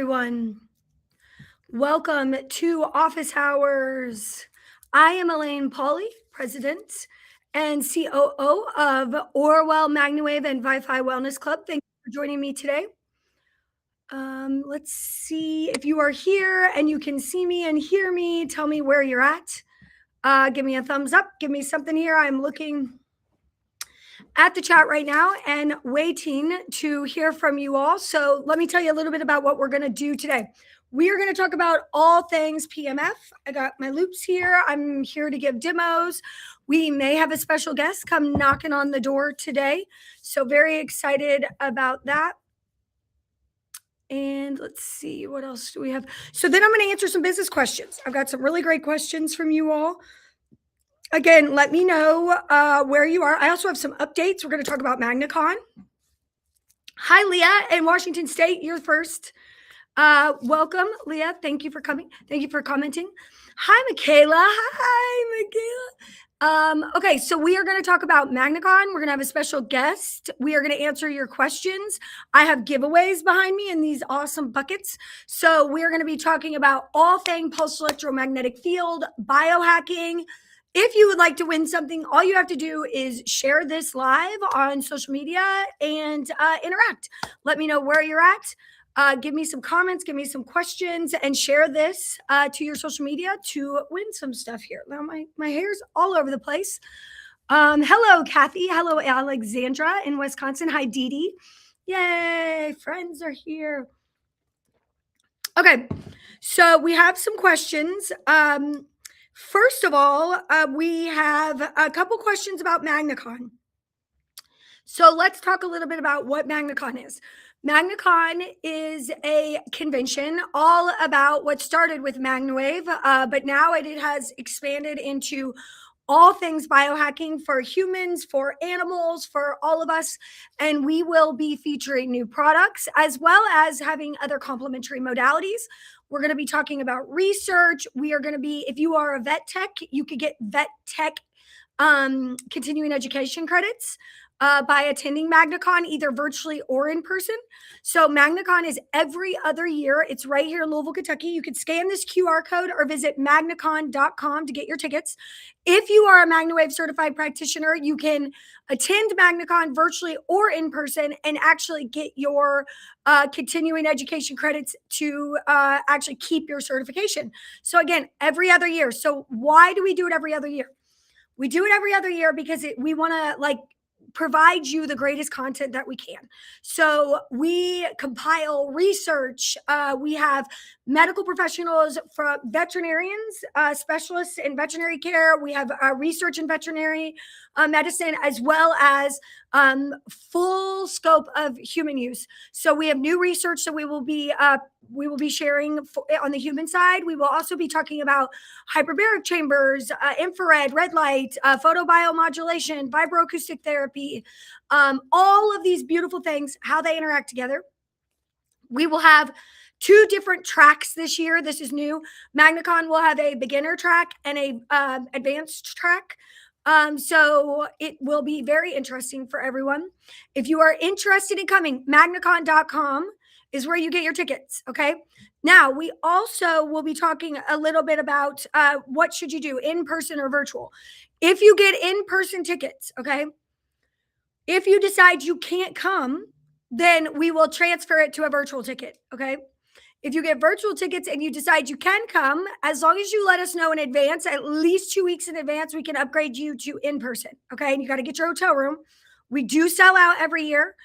everyone. Welcome to Office Hours. I am Elaine Pauley, President and COO of Orwell, MagnaWave, and Wi-Fi Wellness Club. Thank you for joining me today. Let's see if you are here and you can see me and hear me. Tell me where you're at. Give me a thumbs up. Give me something here. I'm looking at the chat right now and waiting to hear from you all. So let me tell you a little bit about what we're going to do today. We are going to talk about all things PMF. I got my loops here. I'm here to give demos. We may have a special guest come knocking on the door today. So very excited about that. And let's see, what else do we have? So then I'm going to answer some business questions. I've got some really great questions from you all. Again, let me know where you are. I also have some updates. We're going to talk about MagnaCon. Hi, Leah in Washington State. You're first. Welcome, Leah. Thank you for coming. Thank you for commenting. Hi, Michaela. Hi, Michaela. Okay, so we are going to talk about MagnaCon. We're going to have a special guest. We are going to answer your questions. I have giveaways behind me in these awesome buckets. So we are going to be talking about all things pulse electromagnetic field, biohacking. If you would like to win something, all you have to do is share this live on social media and interact. Let me know where you're at. Give me some comments, give me some questions, and share this to your social media to win some stuff here. Now, my hair's all over the place. Hello, Kathy. Hello, Alexandra in Wisconsin. Hi, Dee Dee. Yay, friends are here. Okay, so we have some questions. First of all, we have a couple questions about MagnaCon. So let's talk a little bit about what MagnaCon is. MagnaCon is a convention all about what started with MagnaWave, but now it has expanded into all things biohacking for humans, for animals, for all of us. And we will be featuring new products as well as having other complementary modalities. We're going to be talking about research. We are going to be, if you are a vet tech, you could get vet tech continuing education credits by attending MagnaCon, either virtually or in person. So MagnaCon is every other year. It's right here in Louisville, Kentucky. You can scan this QR code or visit magnacon.com to get your tickets. If you are a MagnaWave certified practitioner, you can attend MagnaCon virtually or in person and actually get your continuing education credits to actually keep your certification. So again, every other year. So why do we do it every other year? We do it every other year because we want to provide you the greatest content that we can. So we compile research. We have medical professionals, from veterinarians, specialists in veterinary care. We have research in veterinary medicine, as well as full scope of human use. So we have new research that we will be sharing on the human side. We will also be talking about hyperbaric chambers, infrared, red light, photobiomodulation, vibroacoustic therapy, all of these beautiful things, how they interact together. We will have 2 different tracks this year. This is new. MagnaCon will have a beginner track and a advanced track. So it will be very interesting for everyone. If you are interested in coming, magnacon.com is where you get your tickets. Okay. Now we also will be talking a little bit about what should you do, in person or virtual. If you get in-person tickets, okay, if you decide you can't come, then we will transfer it to a virtual ticket. Okay. If you get virtual tickets and you decide you can come, as long as you let us know in advance, at least 2 weeks in advance, we can upgrade you to in-person. Okay. And you got to get your hotel room. We do sell out every year.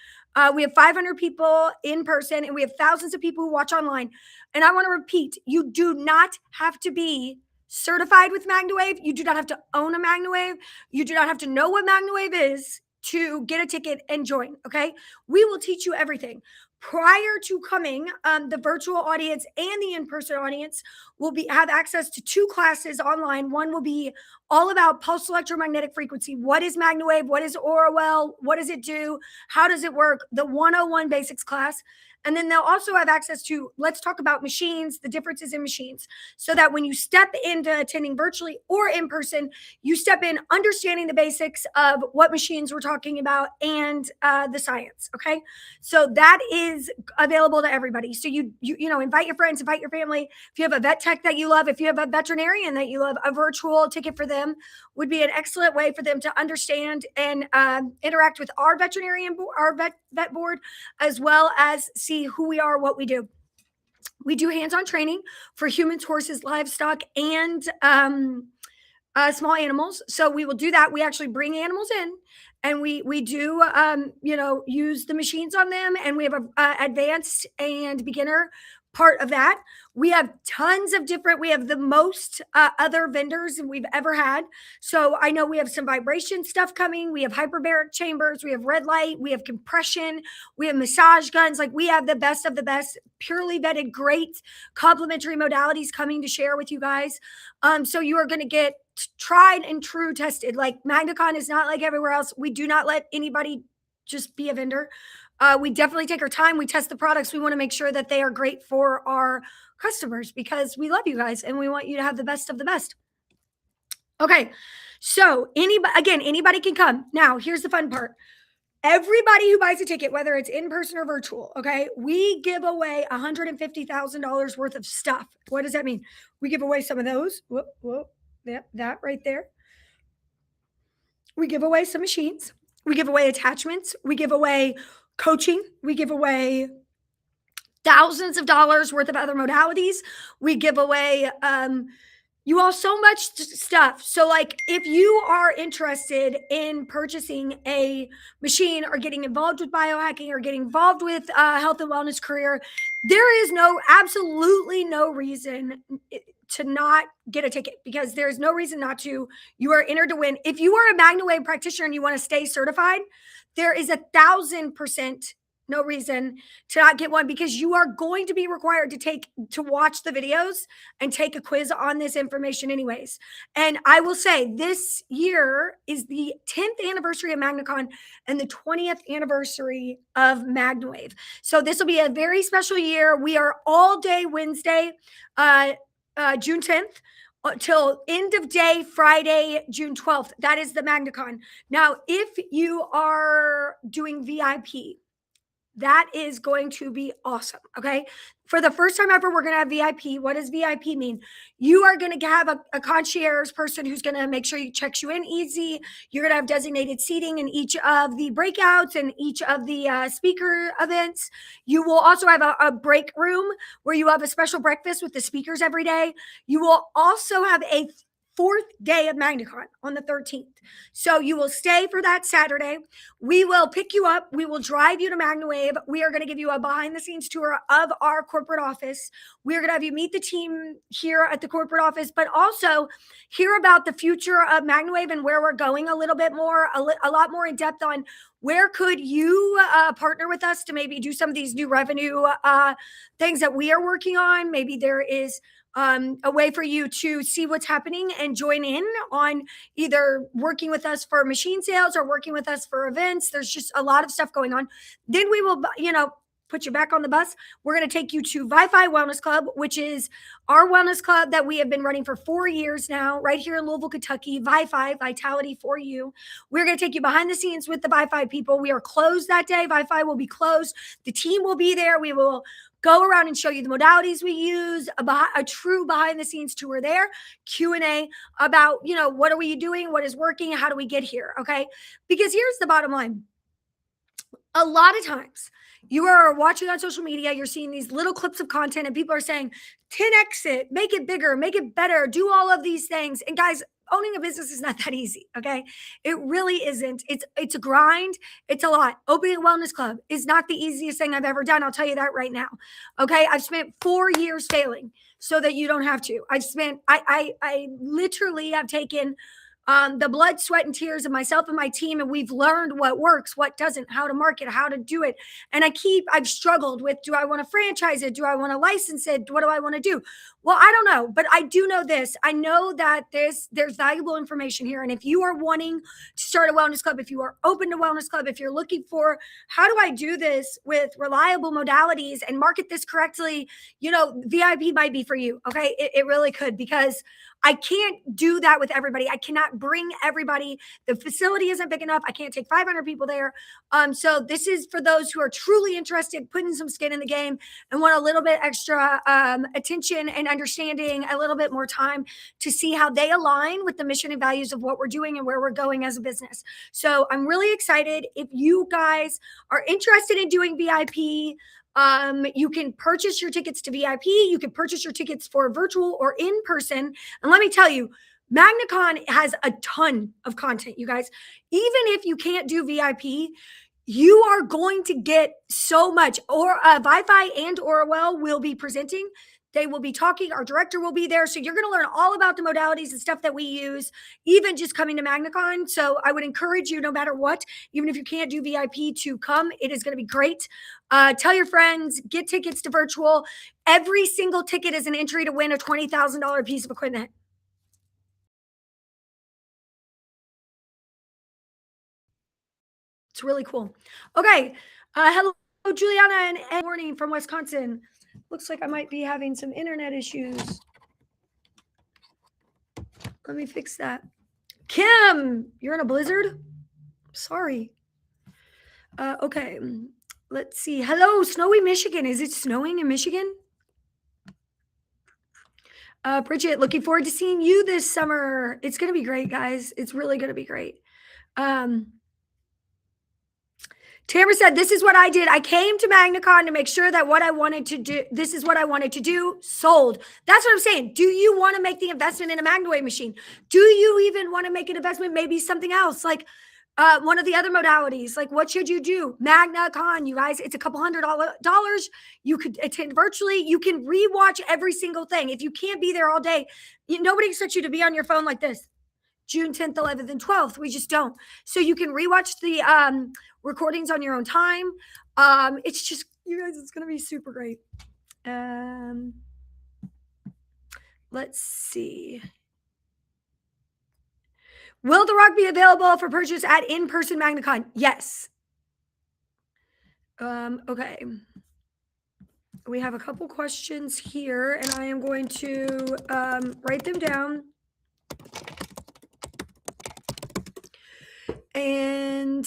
We have 500 people in person and we have thousands of people who watch online. And I want to repeat, you do not have to be certified with MagnaWave. You do not have to own a MagnaWave. You do not have to know what MagnaWave is to get a ticket and join. Okay. We will teach you everything. Prior to coming, the virtual audience and the in-person audience will have access to 2 classes online. One will be all about pulse electromagnetic frequency. What is MagnaWave? What is Orwell? What does it do? How does it work? The 101 basics class. And then they'll also have access to, let's talk about machines, the differences in machines, so that when you step into attending virtually or in person, you step in understanding the basics of what machines we're talking about and the science. Okay. So that is available to everybody. So you know, invite your friends, invite your family. If you have a vet tech that you love, if you have a veterinarian that you love, a virtual ticket for them would be an excellent way for them to understand and interact with our veterinarian, our vet board, as well as see who we are, what we do. We do hands-on training for humans, horses, livestock, and small animals. So we will do that. We actually bring animals in, and we do you know, use the machines on them, and we have a advanced and beginner part of that. We have tons of different, we have the most other vendors than we've ever had. So I know we have some vibration stuff coming. We have hyperbaric chambers, we have red light, we have compression, we have massage guns. Like, we have the best of the best, purely vetted, great complementary modalities coming to share with you guys. So you are going to get tried and true tested. Like, MagnaCon is not like everywhere else. We do not let anybody just be a vendor. We definitely take our time. We test the products. We want to make sure that they are great for our customers because we love you guys and we want you to have the best of the best. Okay. So anybody can come. Now, here's the fun part. Everybody who buys a ticket, whether it's in person or virtual, okay, we give away $150,000 worth of stuff. What does that mean? We give away some of those. Whoa, that right there. We give away some machines. We give away attachments. We give away coaching. We give away thousands of dollars worth of other modalities. We give away you all so much stuff. So, like, if you are interested in purchasing a machine or getting involved with biohacking or getting involved with health and wellness career, there is absolutely no reason to not get a ticket, because there's no reason not to. You are entered to win. If you are a MagnaWave practitioner and you want to stay certified, there is 1,000% no reason to not get one, because you are going to be required to watch the videos and take a quiz on this information anyways. And I will say, this year is the 10th anniversary of MagnaCon and the 20th anniversary of MagnaWave. So this will be a very special year. We are all day Wednesday, June 10th. Till end of day Friday, June 12th. That is the MagnaCon. Now, if you are doing VIP, that is going to be awesome. Okay. For the first time ever, we're going to have VIP. What does VIP mean? You are going to have a concierge person who's going to make sure he checks you in easy. You're going to have designated seating in each of the breakouts and each of the speaker events. You will also have a break room where you have a special breakfast with the speakers every day. You will also have a fourth day of MagnaCon on the 13th. So you will stay for that Saturday. We will pick you up. We will drive you to MagnaWave. We are going to give you a behind the scenes tour of our corporate office. We're going to have you meet the team here at the corporate office, but also hear about the future of MagnaWave and where we're going a little bit more, a lot more in depth on where could you partner with us to maybe do some of these new revenue things that we are working on. Maybe there is a way for you to see what's happening and join in on either working with us for machine sales or working with us for events. There's just a lot of stuff going on. Then we will, put you back on the bus. We're going to take you to Wi-Fi Wellness Club, which is our wellness club that we have been running for 4 years now, right here in Louisville, Kentucky. Wi-Fi, Vitality for You. We're going to take you behind the scenes with the Wi-Fi people. We are closed that day. Wi-Fi will be closed. The team will be there. We will go around and show you the modalities we use, a true behind the scenes tour there, Q&A about, what are we doing? What is working? How do we get here? Okay. Because here's the bottom line. A lot of times you are watching on social media, you're seeing these little clips of content and people are saying 10x it, make it bigger, make it better, do all of these things. And guys, owning a business is not that easy. Okay. It really isn't. It's a grind. It's a lot. Opening a wellness club is not the easiest thing I've ever done. I'll tell you that right now. Okay. I've spent 4 years failing so that you don't have to. I literally have taken the blood, sweat, and tears of myself and my team, and we've learned what works, what doesn't, how to market, how to do it. And I've struggled with, do I want to franchise it? Do I want to license it? What do I want to do? Well, I don't know, but I do know this. I know that there's valuable information here. And if you are wanting to start a wellness club, if you are open to wellness club, if you're looking for, how do I do this with reliable modalities and market this correctly? VIP might be for you. Okay. It really could, because I can't do that with everybody. I cannot bring everybody. The facility isn't big enough. I can't take 500 people there. So this is for those who are truly interested, putting some skin in the game and want a little bit extra attention and understanding, a little bit more time to see how they align with the mission and values of what we're doing and where we're going as a business. So I'm really excited. If you guys are interested in doing VIP, you can purchase your tickets to VIP. You can purchase your tickets for virtual or in person. And let me tell you, MagnaCon has a ton of content, you guys. Even if you can't do VIP, you are going to get so much. Or Wi-Fi and Orwell will be presenting. They will be talking. Our director will be there. So you're going to learn all about the modalities and stuff that we use, even just coming to MagnaCon. So I would encourage you, no matter what, even if you can't do VIP, to come. It is going to be great. Tell your friends, get tickets to virtual. Every single ticket is an entry to win a $20,000 piece of equipment. It's really cool. Okay. Hello, Juliana, and morning from Wisconsin. Looks like I might be having some internet issues. Let me fix that. Kim, you're in a blizzard? Sorry. Okay. Let's see. Hello, snowy Michigan. Is it snowing in Michigan? Bridget, looking forward to seeing you this summer. It's going to be great, guys. It's really going to be great. Tamara said, this is what I did. I came to MagnaCon to make sure that what I wanted to do, this is what I wanted to do, sold. That's what I'm saying. Do you want to make the investment in a MagnaWave machine? Do you even want to make an investment, maybe something else, like one of the other modalities? Like, what should you do? MagnaCon, you guys, it's a couple $100. You could attend virtually. You can rewatch every single thing. If you can't be there all day, nobody expects you to be on your phone like this. June 10th, 11th, and 12th. We just don't. So you can rewatch the recordings on your own time. It's just, you guys, it's going to be super great. Let's see. Will the rock be available for purchase at in-person MagnaCon? Yes. Okay. We have a couple questions here, and I am going to write them down. And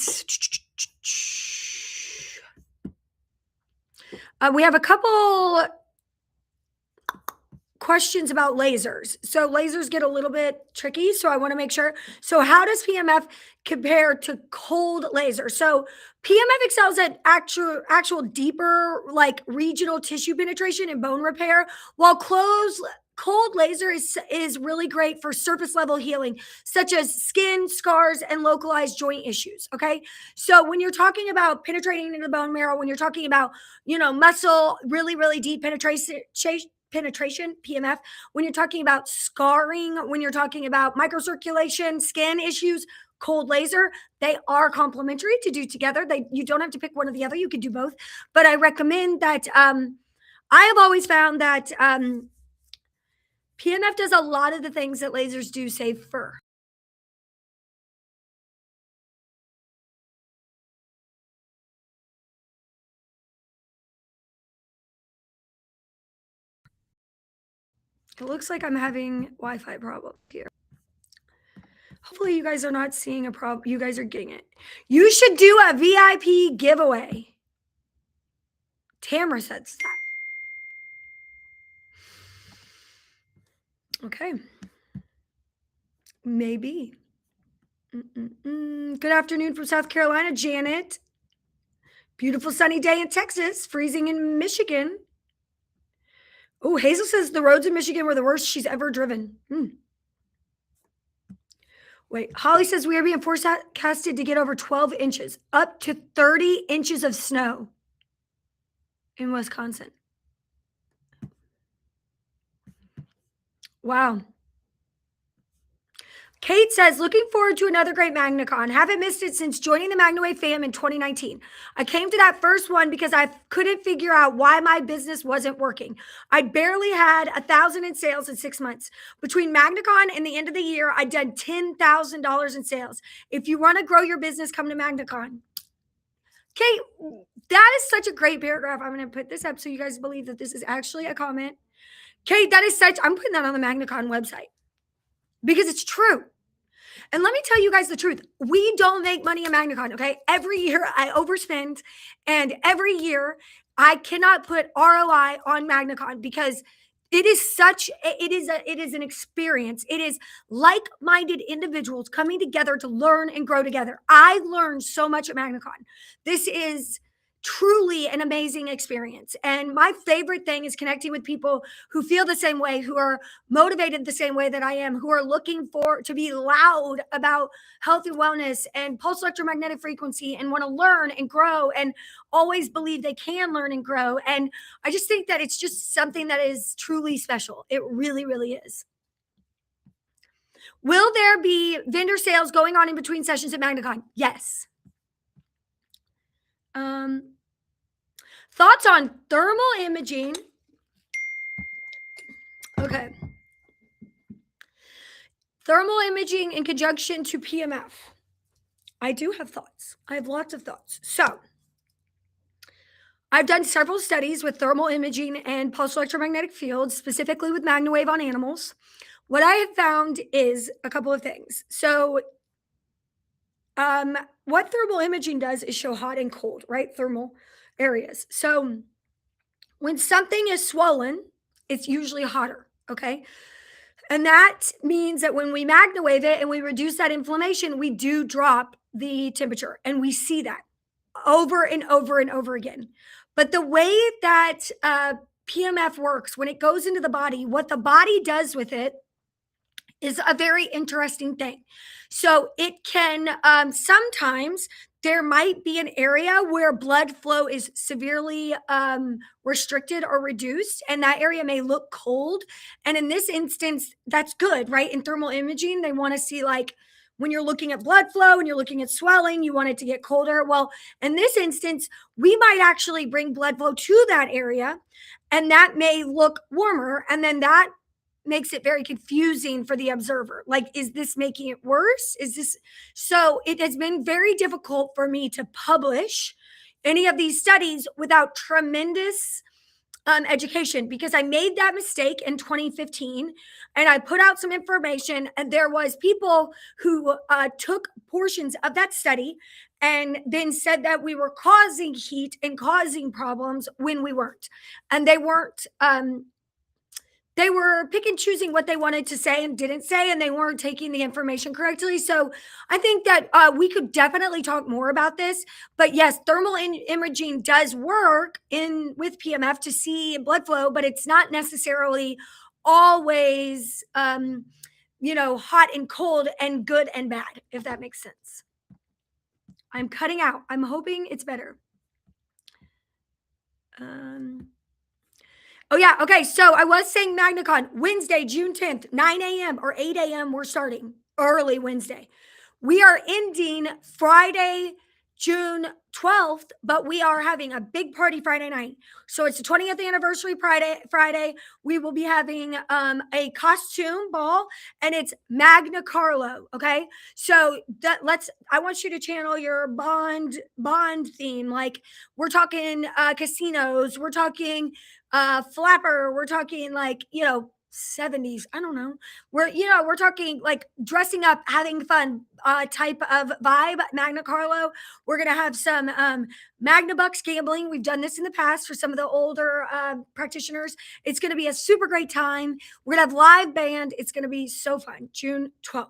we have a couple questions about lasers. So lasers get a little bit tricky. So I want to make sure. So how does PMF compare to cold laser? So PMF excels at actual deeper, like regional tissue penetration and bone repair, while cold laser is really great for surface level healing, such as skin, scars, and localized joint issues. Okay. So when you're talking about penetrating into the bone marrow, when you're talking about, muscle, really, really deep penetration, PMF, when you're talking about scarring, when you're talking about microcirculation, skin issues, cold laser, they are complementary to do together. You don't have to pick one or the other. You could do both. But I recommend that. I have always found that PMF does a lot of the things that lasers do, save fur. It looks like I'm having Wi-Fi problem here. Hopefully you guys are not seeing a problem. You guys are getting it. You should do a VIP giveaway. Tamara said that. Okay. Maybe. Good afternoon from South Carolina, Janet. Beautiful sunny day in Texas, freezing in Michigan. Oh, Hazel says the roads in Michigan were the worst she's ever driven. Wait, Holly says we are being forecasted to get over 12 inches, up to 30 inches of snow in Wisconsin. Wow. Kate says, looking forward to another great MagnaCon. Haven't missed it since joining the MagnaWave fam in 2019. I came to that first one because I couldn't figure out why my business wasn't working. I barely had 1,000 in sales in 6 months. Between MagnaCon and the end of the year, I did $10,000 in sales. If you want to grow your business, come to MagnaCon. Kate, that is such a great paragraph. I'm going to put this up so you guys believe that this is actually a comment. Kate, that is I'm putting that on the MagnaCon website because it's true. And let me tell you guys the truth. We don't make money in MagnaCon, okay? Every year I overspend, and every year I cannot put ROI on MagnaCon because it is an experience. It is like-minded individuals coming together to learn and grow together. I learned so much at MagnaCon. This is truly an amazing experience. And my favorite thing is connecting with people who feel the same way, who are motivated the same way that I am, who are looking to be loud about health and wellness and pulse electromagnetic frequency and want to learn and grow and always believe they can learn and grow. And I just think that it's just something that is truly special. It really, really is. Will there be vendor sales going on in between sessions at MagnaCon? Yes. Thoughts on thermal imaging? Okay. Thermal imaging in conjunction to PMF. I do have thoughts. I have lots of thoughts. So, I've done several studies with thermal imaging and pulse electromagnetic fields, specifically with MagnaWave on animals. What I have found is a couple of things. So, what thermal imaging does is show hot and cold, right? Thermal areas. So when something is swollen, it's usually hotter, okay? And that means that when we MagnaWave it and we reduce that inflammation, we do drop the temperature, and we see that over and over and over again. But the way that PMF works, when it goes into the body, what the body does with it is a very interesting thing. So it can sometimes there might be an area where blood flow is severely restricted or reduced, and that area may look cold. And in this instance, that's good, right? In thermal imaging, they want to see, like, when you're looking at blood flow and you're looking at swelling, you want it to get colder. Well, in this instance, we might actually bring blood flow to that area, and that may look warmer. And then that makes it very confusing for the observer. Like, is this making it worse? So it has been very difficult for me to publish any of these studies without tremendous education, because I made that mistake in 2015 and I put out some information, and there was people who took portions of that study and then said that we were causing heat and causing problems when we weren't. And they weren't they were pick and choosing what they wanted to say and didn't say, and they weren't taking the information correctly. So I think that we could definitely talk more about this. But yes, thermal imaging does work with PMF to see blood flow, but it's not necessarily always, hot and cold and good and bad, if that makes sense. I'm cutting out. I'm hoping it's better. Oh, yeah. Okay. So I was saying MagnaCon, Wednesday, June 10th, 9 a.m. or 8 a.m. We're starting early Wednesday. We are ending Friday, June 12th, but we are having a big party Friday night. So it's the 20th anniversary Friday. We will be having a costume ball, and it's Magna Carlo. Okay. So I want you to channel your Bond theme. Like, we're talking casinos, we're talking flapper, we're talking 70s. I don't know. We're talking like dressing up, having fun type of vibe. Magna Carlo. We're gonna have some Magna Bucks gambling. We've done this in the past for some of the older practitioners. It's gonna be a super great time. We're gonna have live band. It's gonna be so fun. June 12th.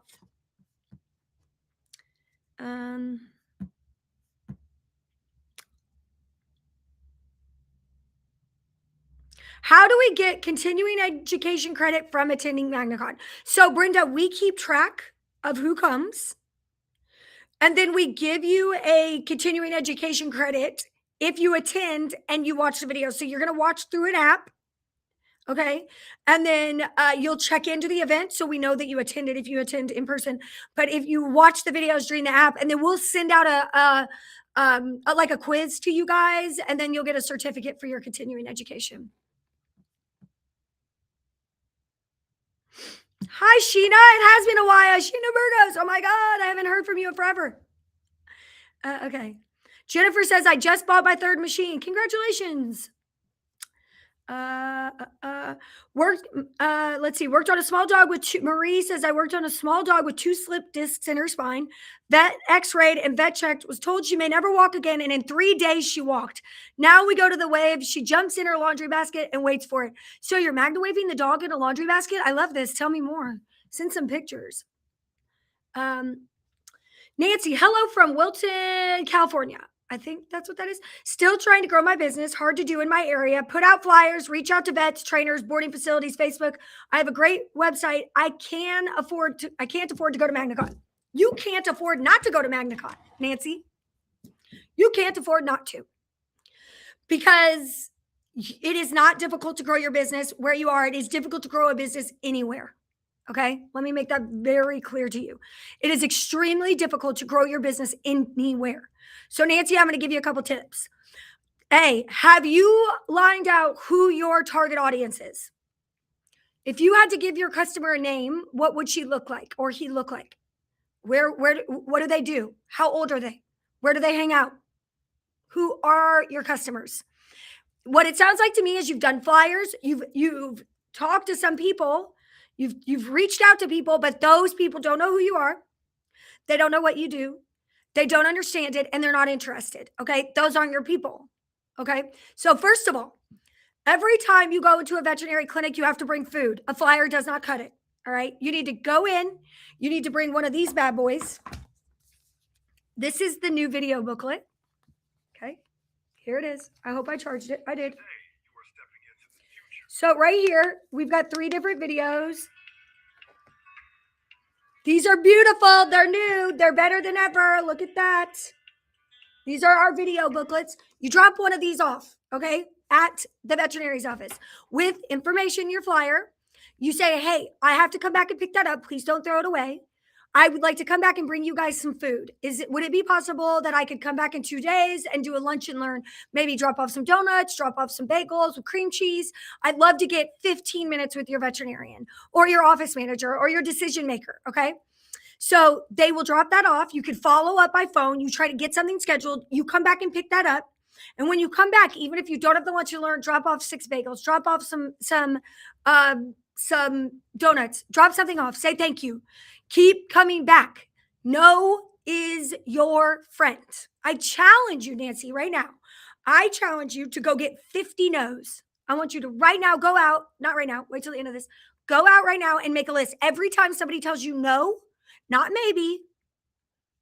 How do we get continuing education credit from attending MagnaCon? So, Brenda, we keep track of who comes, and then we give you a continuing education credit if you attend and you watch the video. So you're going to watch through an app. Okay. And then you'll check into the event so we know that you attended if you attend in person. But if you watch the videos during the app, and then we'll send out like a quiz to you guys, and then you'll get a certificate for your continuing education. Hi, Sheena. It has been a while. Sheena Burgos. Oh my God. I haven't heard from you in forever. Okay. Jennifer says, I just bought my third machine. Congratulations. Worked let's see, worked on a small dog with Marie says, I worked on a small dog with 2 slip discs in her spine. Vet x-rayed and vet checked, was told she may never walk again, and in 3 days she walked. Now we go to the wave. She jumps in her laundry basket and waits for it. So you're MagnaWaving the dog in a laundry basket? I love this. Tell me more. Send some pictures. Nancy, hello from Wilton, California. I think that's what that is. Still trying to grow my business. Hard to do in my area. Put out flyers, reach out to vets, trainers, boarding facilities, Facebook. I have a great website. I can't afford to go to MagnaCon. You can't afford not to go to MagnaCon, Nancy. You can't afford not to. Because it is not difficult to grow your business where you are. It is difficult to grow a business anywhere. Okay. Let me make that very clear to you. It is extremely difficult to grow your business anywhere. So, Nancy, I'm going to give you a couple tips. A, have you lined out who your target audience is? If you had to give your customer a name, what would she look like or he look like? What do they do? How old are they? Where do they hang out? Who are your customers? What it sounds like to me is you've done flyers, you've talked to some people, you've reached out to people, but those people don't know who you are. They don't know what you do. They don't understand it, and they're not interested. Okay. Those aren't your people. Okay. So, first of all, every time you go into a veterinary clinic, you have to bring food. A flyer does not cut it. All right. You need to go in, you need to bring one of these bad boys. This is the new video booklet. Okay. Here it is. I hope I charged it. I did. So right here, we've got 3 different videos. These are beautiful. They're new. They're better than ever. Look at that. These are our video booklets. You drop one of these off, okay, at the veterinary's office with information in your flyer. You say, hey, I have to come back and pick that up. Please don't throw it away. I would like to come back and bring you guys some food. Would it be possible that I could come back in 2 days and do a lunch and learn, maybe drop off some donuts, drop off some bagels with cream cheese? I'd love to get 15 minutes with your veterinarian or your office manager or your decision maker. Okay. So they will drop that off. You could follow up by phone. You try to get something scheduled. You come back and pick that up. And when you come back, even if you don't have the lunch and learn, drop off 6 bagels, drop off some donuts, drop something off, say thank you. Keep coming back. No is your friend. I challenge you, Nancy, right now. I challenge you to go get 50 no's. I want you to right now go out, not right now, wait till the end of this. Go out right now and make a list. Every time somebody tells you no, not maybe,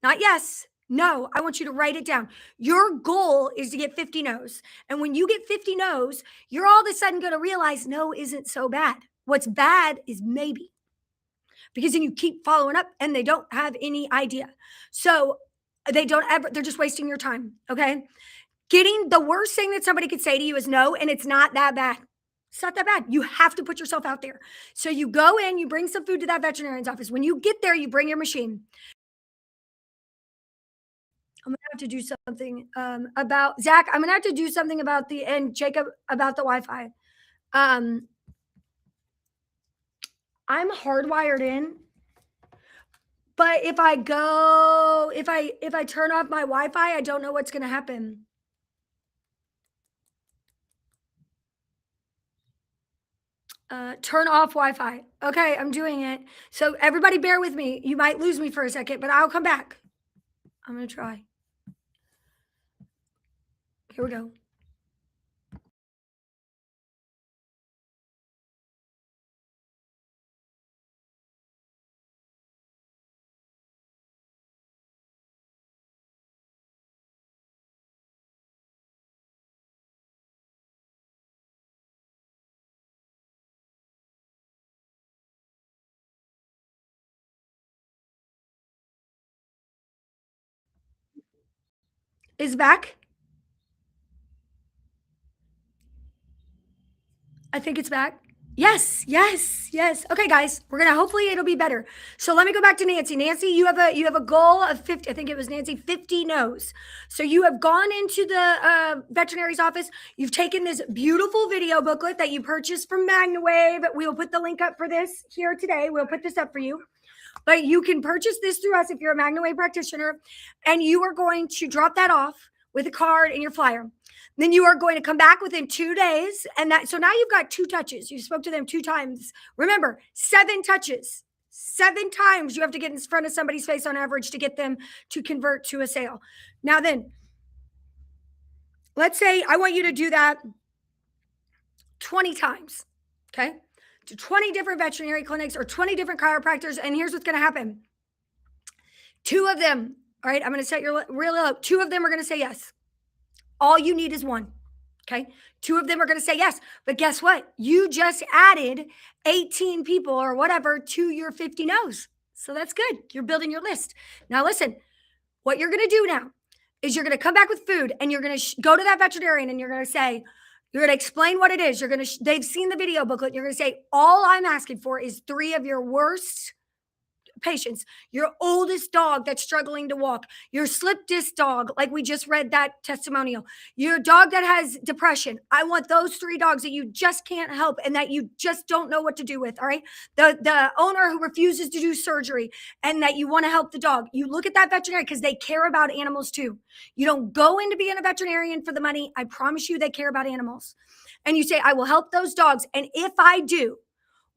not yes, no, I want you to write it down. Your goal is to get 50 no's. And when you get 50 no's, you're all of a sudden going to realize no isn't so bad. What's bad is maybe. Because then you keep following up and they don't have any idea. So they're just wasting your time. Okay. Getting the worst thing that somebody could say to you is no, and it's not that bad. It's not that bad. You have to put yourself out there. So you go in, you bring some food to that veterinarian's office. When you get there, you bring your machine. I'm gonna have to do something about Zach. I'm gonna have to do something about and Jacob about the Wi-Fi. I'm hardwired in, but if I turn off my Wi-Fi, I don't know what's gonna happen. Turn off Wi-Fi. Okay, I'm doing it. So everybody bear with me. You might lose me for a second, but I'll come back. I'm gonna try. Here we go. Is back? I think it's back. Yes, yes, yes. Okay, guys, we're gonna hopefully it'll be better. So let me go back to Nancy. Nancy, you have a goal of 50. I think it was Nancy 50 no's. So you have gone into the veterinary's office. You've taken this beautiful video booklet that you purchased from MagnaWave. We will put the link up for this here today. We'll put this up for you. But you can purchase this through us if you're a MagnaWave practitioner, and you are going to drop that off with a card and your flyer. Then you are going to come back within 2 days. And that, so now you've got 2 touches. You spoke to them 2 times. Remember, 7 touches. 7 times you have to get in front of somebody's face on average to get them to convert to a sale. Now then, let's say I want you to do that 20 times. Okay. To 20 different veterinary clinics or 20 different chiropractors. And here's what's going to happen. 2 of them, all right, I'm going to set your real low. 2 of them are going to say yes. All you need is 1. Okay. 2 of them are going to say yes. But guess what? You just added 18 people or whatever to your 50 no's. So that's good. You're building your list. Now, listen, what you're going to do now is you're going to come back with food and you're going to go to that veterinarian and you're going to say, you're going to explain what it is. You're going to, they've seen the video booklet. You're going to say, all I'm asking for is 3 of your worst patients, your oldest dog that's struggling to walk, your slip disc dog, like we just read that testimonial, your dog that has depression. I want those 3 dogs that you just can't help and that you just don't know what to do with. All right. The owner who refuses to do surgery and that you want to help the dog. You look at that veterinarian because they care about animals too. You don't go into being a veterinarian for the money. I promise you they care about animals. And you say, I will help those dogs. And if I do,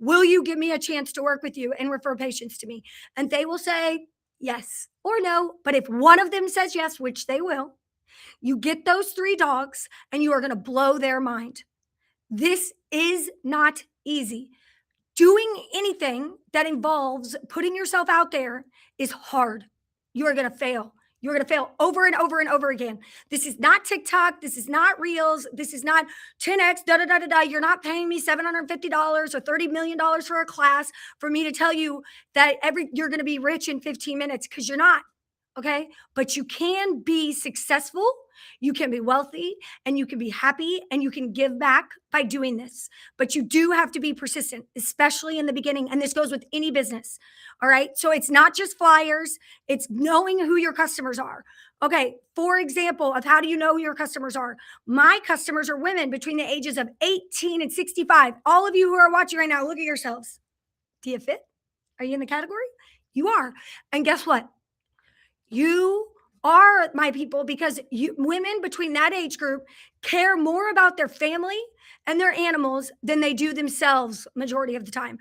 will you give me a chance to work with you and refer patients to me? And they will say yes or no. But if one of them says yes, which they will, you get those 3 dogs and you are going to blow their mind. This is not easy. Doing anything that involves putting yourself out there is hard. You are going to fail. You're going to fail over and over and over again. This is not TikTok. This is not Reels. This is not 10X, da, da, da, da, da. You're not paying me $750 or $30 million for a class for me to tell you that you're going to be rich in 15 minutes because you're not. Okay. But you can be successful. You can be wealthy and you can be happy and you can give back by doing this. But you do have to be persistent, especially in the beginning. And this goes with any business. All right. So it's not just flyers, it's knowing who your customers are. Okay. For example, of how do you know who your customers are? My customers are women between the ages of 18 and 65. All of you who are watching right now, look at yourselves. Do you fit? Are you in the category? You are. And guess what? You are my people because women between that age group care more about their family and their animals than they do themselves majority of the time.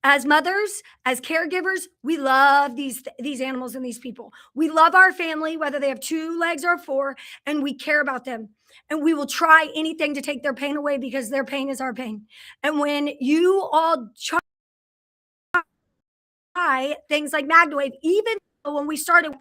As mothers, as caregivers, we love these animals and these people. We love our family, whether they have 2 legs or 4, and we care about them. And we will try anything to take their pain away because their pain is our pain. And when you all try things like MagnaWave, even when we started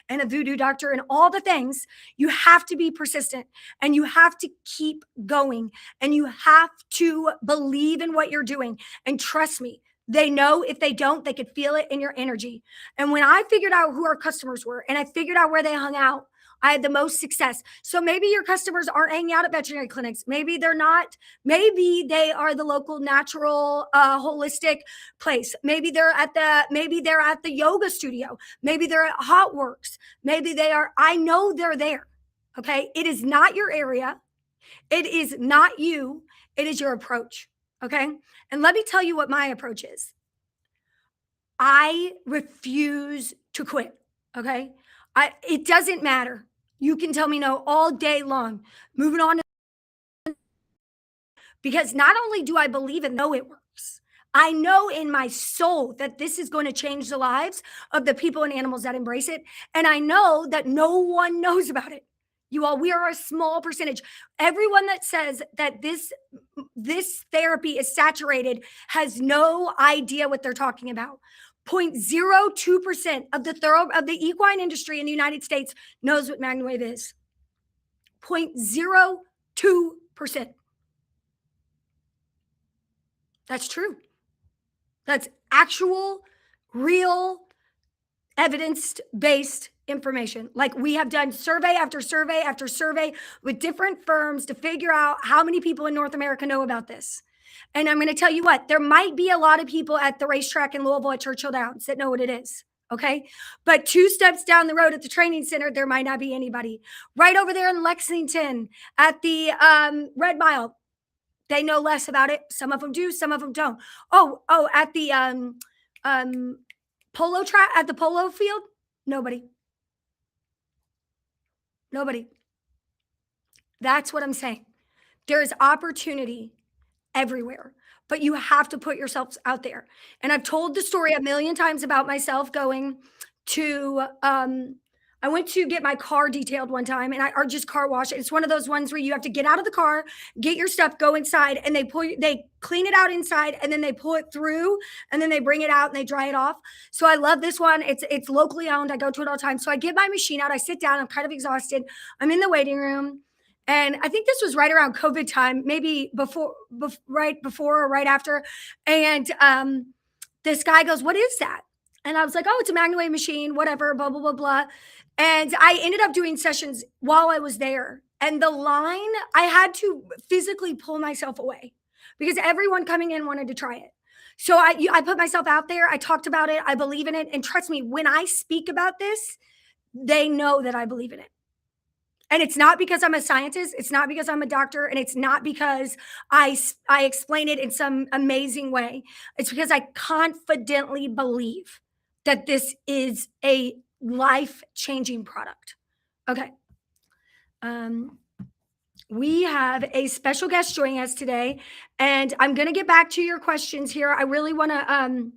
and a voodoo doctor and all the things, you have to be persistent and you have to keep going and you have to believe in what you're doing. And trust me, they know if they don't, they could feel it in your energy. And when I figured out who our customers were and I figured out where they hung out, I had the most success. So maybe your customers aren't hanging out at veterinary clinics. Maybe they're not. Maybe they are the local natural, holistic place. Maybe they're at the yoga studio. Maybe they're at Hot Works. Maybe they are. I know they're there. Okay. It is not your area. It is not you. It is your approach. Okay. And let me tell you what my approach is. I refuse to quit. Okay. It doesn't matter. You can tell me no all day long. Moving on. Because not only do I believe and know it works, I know in my soul that this is going to change the lives of the people and animals that embrace it. And I know that no one knows about it. You all, we are a small percentage. Everyone that says that this therapy is saturated has no idea what they're talking about. 0.02% of the equine industry in the United States knows what MagnaWave is. 0.02%. That's true. That's actual, real, evidence-based information. Like we have done survey after survey after survey with different firms to figure out how many people in North America know about this. And I'm going to tell you what, there might be a lot of people at the racetrack in Louisville at Churchill Downs that know what it is. Okay. But 2 steps down the road at the training center, there might not be anybody. Right over there in Lexington at the Red Mile, they know less about it. Some of them do, some of them don't. At the polo track, at the polo field, nobody. Nobody. That's what I'm saying. There is opportunity everywhere, but you have to put yourself out there. And I've told the story a million times about myself going to I went to get my car detailed one time, or just car wash. It's one of those ones where you have to get out of the car, get your stuff, go inside, and they clean it out inside, and then they pull it through, and then they bring it out and they dry it off. So I love this one. It's locally owned. I go to it all the time. So I get my machine out, I sit down, I'm kind of exhausted. I'm in the waiting room. And I think this was right around COVID time, maybe right before or right after. And this guy goes, "What is that?" And I was like, "Oh, it's a MagnaWave machine, whatever, blah, blah, blah, blah." And I ended up doing sessions while I was there. And the line, I had to physically pull myself away because everyone coming in wanted to try it. So I put myself out there. I talked about it. I believe in it. And trust me, when I speak about this, they know that I believe in it. And it's not because I'm a scientist. It's not because I'm a doctor. And it's not because I explain it in some amazing way. It's because I confidently believe that this is a life-changing product. Okay. We have a special guest joining us today. And I'm going to get back to your questions here. I really want to...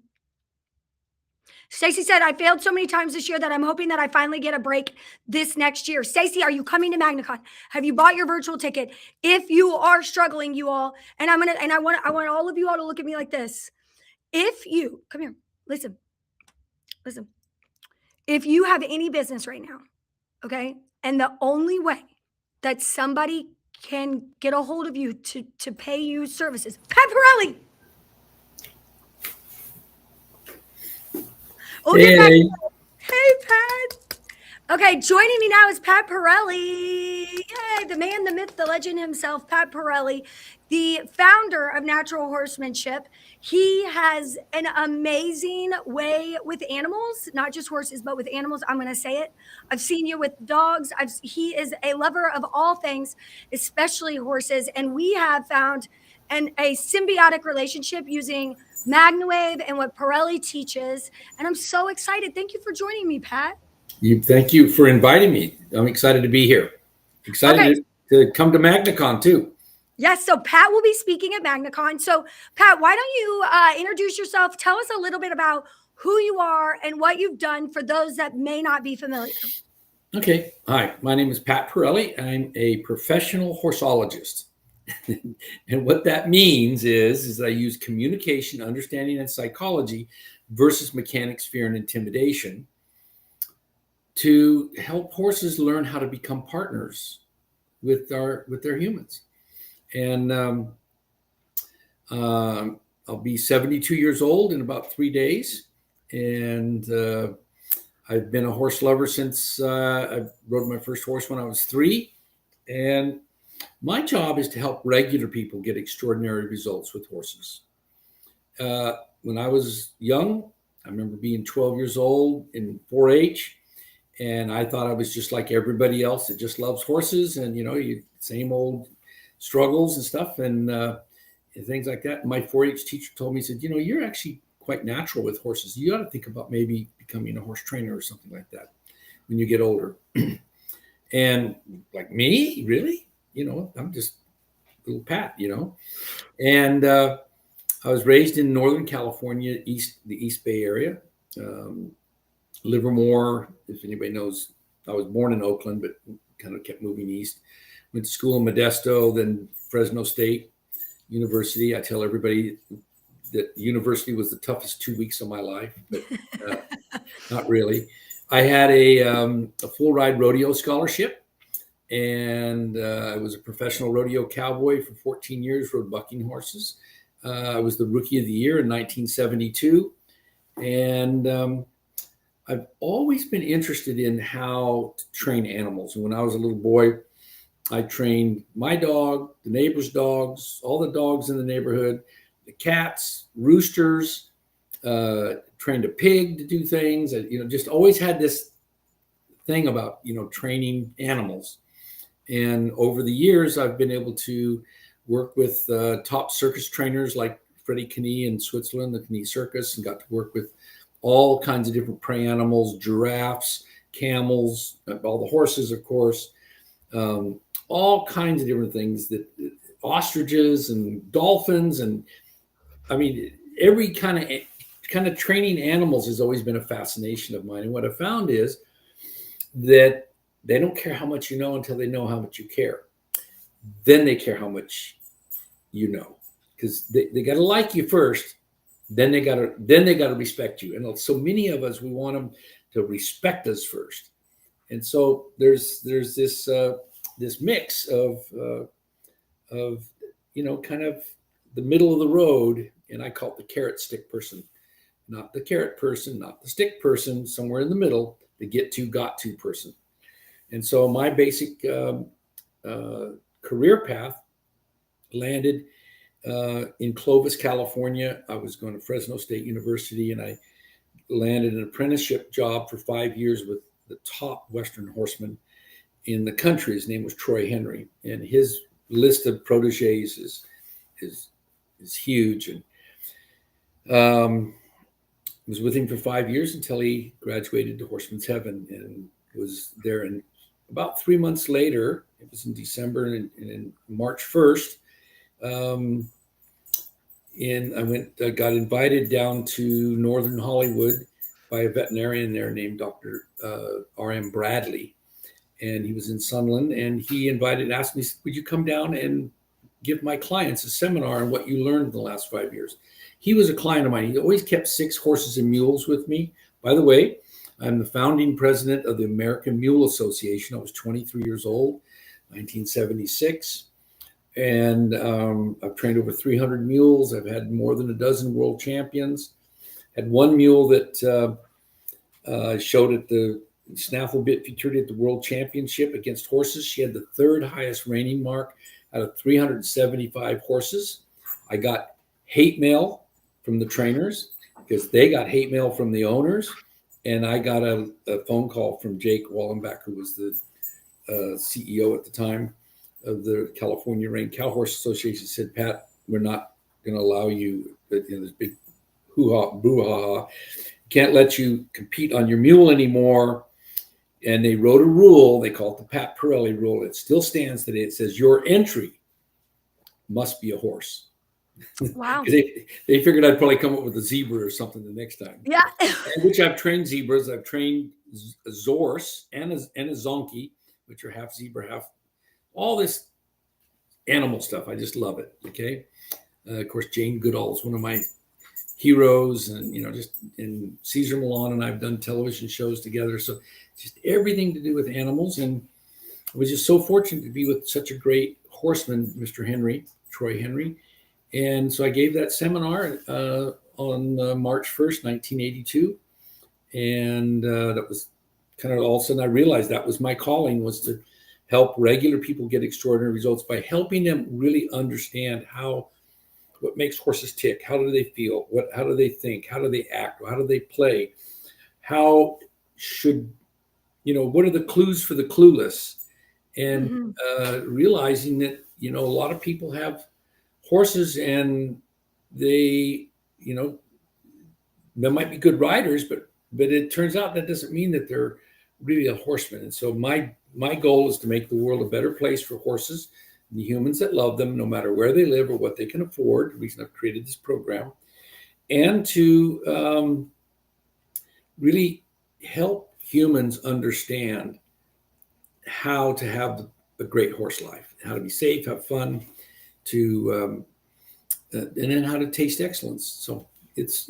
Stacy said, "I failed so many times this year that I'm hoping that I finally get a break this next year." Stacy, are you coming to MagnaCon? Have you bought your virtual ticket? If you are struggling, you all, and I want all of you all to look at me like this. If you come here, listen. If you have any business right now, okay, and the only way that somebody can get a hold of you to pay you services, Pat Pirelli. Hey. Hey, Pat. Okay, joining me now is Pat Pirelli. Yay, the man, the myth, the legend himself, Pat Pirelli, the founder of Natural Horsemanship. He has an amazing way with animals, not just horses, but with animals. I'm going to say it. I've seen you with dogs. He is a lover of all things, especially horses. And we have found a symbiotic relationship using MagnaWave and what Pirelli teaches. And I'm so excited. Thank you for joining me, Pat. Thank you for inviting me. I'm excited to be here. Excited to come to MagnaCon too. Yes. So Pat will be speaking at MagnaCon. So Pat, why don't you introduce yourself? Tell us a little bit about who you are and what you've done for those that may not be familiar. Okay. Hi, my name is Pat Pirelli. I'm a professional horseologist. And what that means is that I use communication, understanding, and psychology versus mechanics, fear, and intimidation to help horses learn how to become partners with their humans. And I'll be 72 years old in about 3 days. And I've been a horse lover since I rode my first horse when I was 3. And my job is to help regular people get extraordinary results with horses. When I was young, I remember being 12 years old in 4-H, and I thought I was just like everybody else that just loves horses, and same old struggles and stuff and things like that. My 4-H teacher told me, he said, "You're actually quite natural with horses. You ought to think about maybe becoming a horse trainer or something like that when you get older." And like, me, really? I'm just little Pat, And I was raised in Northern California, the East Bay area. Livermore, if anybody knows, I was born in Oakland, but kind of kept moving east. Went to school in Modesto, then Fresno State University. I tell everybody that university was the toughest 2 weeks of my life, but not really. I had a full ride rodeo scholarship. And I was a professional rodeo cowboy for 14 years, rode bucking horses. I was the Rookie of the Year in 1972. And I've always been interested in how to train animals. And when I was a little boy, I trained my dog, the neighbor's dogs, all the dogs in the neighborhood, the cats, roosters, trained a pig to do things. Just always had this thing about, training animals. And over the years, I've been able to work with top circus trainers like Freddie Knie in Switzerland, the Knie Circus, and got to work with all kinds of different prey animals, giraffes, camels, all the horses, of course, all kinds of different things, that ostriches and dolphins. And I mean, every kind of training animals has always been a fascination of mine. And what I found is that they don't care how much you know until they know how much you care. Then they care how much you know, because they got to like you first. Then they got to respect you. And so many of us, we want them to respect us first. And so there's this mix of kind of the middle of the road, and I call it the carrot stick person, not the carrot person, not the stick person, somewhere in the middle, the got to person. And so my basic career path landed in Clovis, California. I was going to Fresno State University, and I landed an apprenticeship job for 5 years with the top Western horseman in the country. His name was Troy Henry, and his list of proteges is huge. And was with him for 5 years until he graduated to Horseman's Heaven, and was there. And about 3 months later, it was in December, and in March 1st, I got invited down to Northern Hollywood by a veterinarian there named Dr. R.M. Bradley. And he was in Sunland, and he asked me, would you come down and give my clients a seminar on what you learned in the last 5 years? He was a client of mine. He always kept 6 horses and mules with me. By the way, I'm the founding president of the American Mule Association. I was 23 years old, 1976. And I've trained over 300 mules. I've had more than a dozen world champions. Had one mule that showed at the snaffle bit featured at the World Championship against horses. She had the 3rd highest reining mark out of 375 horses. I got hate mail from the trainers because they got hate mail from the owners. And I got a phone call from Jake Wallenbach, who was the CEO at the time of the California Rein Cow Horse Association. Said, Pat, we're not going to allow you, this big hoo-ha, boo-ha-ha, can't let you compete on your mule anymore. And they wrote a rule, they call it the Pat Pirelli rule. It still stands today. It says your entry must be a horse. Wow. they figured I'd probably come up with a zebra or something the next time. Yeah. Which I've trained zebras. I've trained a Zorse and a Zonky, which are half zebra, half all this animal stuff. I just love it. Okay. Of course, Jane Goodall is one of my heroes, and just in Cesar Millan and I've done television shows together. So just everything to do with animals. And I was just so fortunate to be with such a great horseman, Mr. Henry, Troy Henry. And so I gave that seminar on March 1st, 1982. And that was kind of all of a sudden I realized that was my calling, was to help regular people get extraordinary results by helping them really understand what makes horses tick. How do they feel? How do they think? How do they act? How do they play? What are the clues for the clueless? And realizing that, a lot of people have horses and they might be good riders, but it turns out that doesn't mean that they're really a horseman. And so my goal is to make the world a better place for horses, the humans that love them, no matter where they live or what they can afford. The reason I've created this program, and to really help humans understand how to have a great horse life, how to be safe, have fun, and then how to taste excellence. So it's,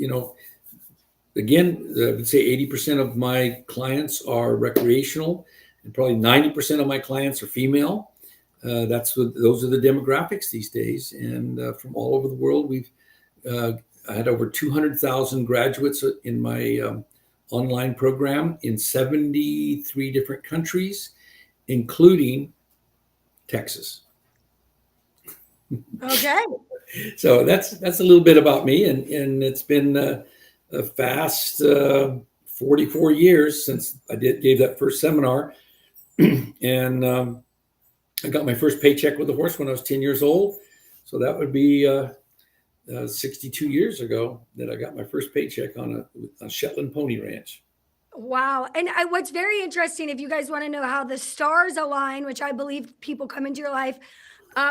again, I would say 80% of my clients are recreational, and probably 90% of my clients are female. Those are the demographics these days. And from all over the world, I had over 200,000 graduates in my online program in 73 different countries, including Texas. Okay. So that's a little bit about me, and it's been a fast 44 years since I gave that first seminar, and I got my first paycheck with a horse when I was 10 years old. So that would be 62 years ago that I got my first paycheck on a Shetland pony ranch. Wow. And what's very interesting, if you guys want to know how the stars align, which I believe people come into your life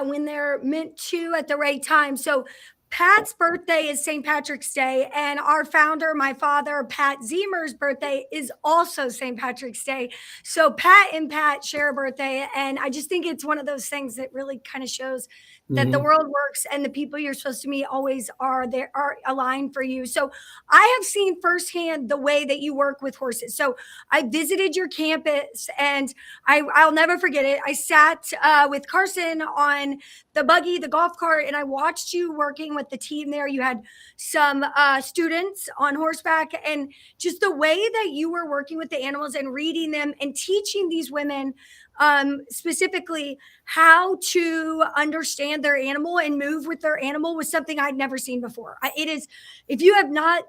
when they're meant to at the right time. So Pat's birthday is St. Patrick's Day, and our founder, my father, Pat Zemer's birthday is also St. Patrick's Day. So Pat and Pat share a birthday, and I just think it's one of those things that really kind of shows that the world works and the people you're supposed to meet always are there, are aligned for you. So I have seen firsthand the way that you work with horses. So I visited your campus, and I'll never forget it. I sat with Carson on the buggy, the golf cart, and I watched you working with the team there. You had some students on horseback, and just the way that you were working with the animals and reading them and teaching these women specifically how to understand their animal and move with their animal was something I'd never seen before. It is, if you've not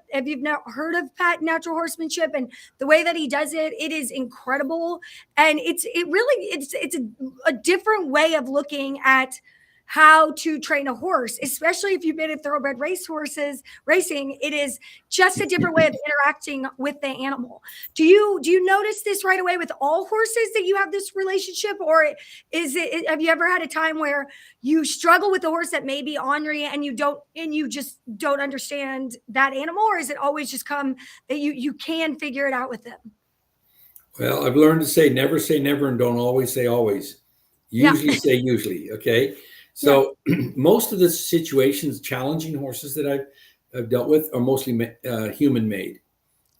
heard of Pat Natural Horsemanship and the way that he does it, it is incredible. And it's a different way of looking at how to train a horse, especially if you've been at thoroughbred racing. It is just a different way of interacting with the animal. Do you notice this right away with all horses that you have this relationship, or have you ever had a time where you struggle with a horse that may be ornery and you just don't understand that animal, or is it always just come that you can figure it out with them? Well, I've learned to say never, and don't always say always. Usually say usually. Okay. So most of the situations, challenging horses that I've dealt with are mostly human made.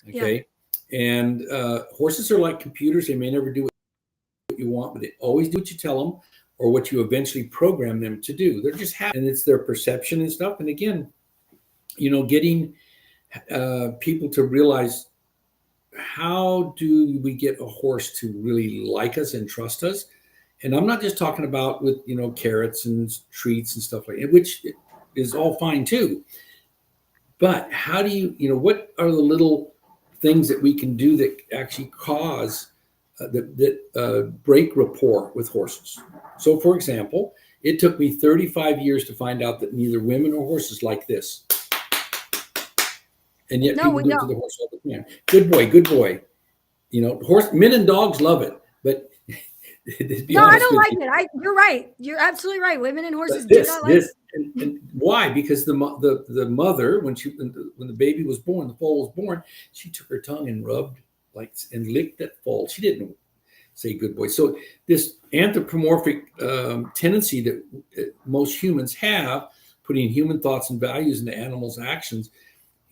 Okay. And horses are like computers. They may never do what you want, but they always do what you tell them or what you eventually program them to do. They're just happy, and it's their perception and stuff. And again, getting people to realize, how do we get a horse to really like us and trust us? And I'm not just talking about with, carrots and treats and stuff like that, which is all fine too. But how do what are the little things that we can do that actually cause that break rapport with horses? So, for example, it took me 35 years to find out that neither women or horses like this. And yet people do it to the horse all the time. Good boy. Men and dogs love it, but no, I don't like it. You're right. You're absolutely right. Women and horses do not like it. And why? Because the mother, when the baby was born, the foal was born, she took her tongue and rubbed and licked that foal. She didn't say good boy. So this anthropomorphic tendency that most humans have, putting human thoughts and values into animals' actions,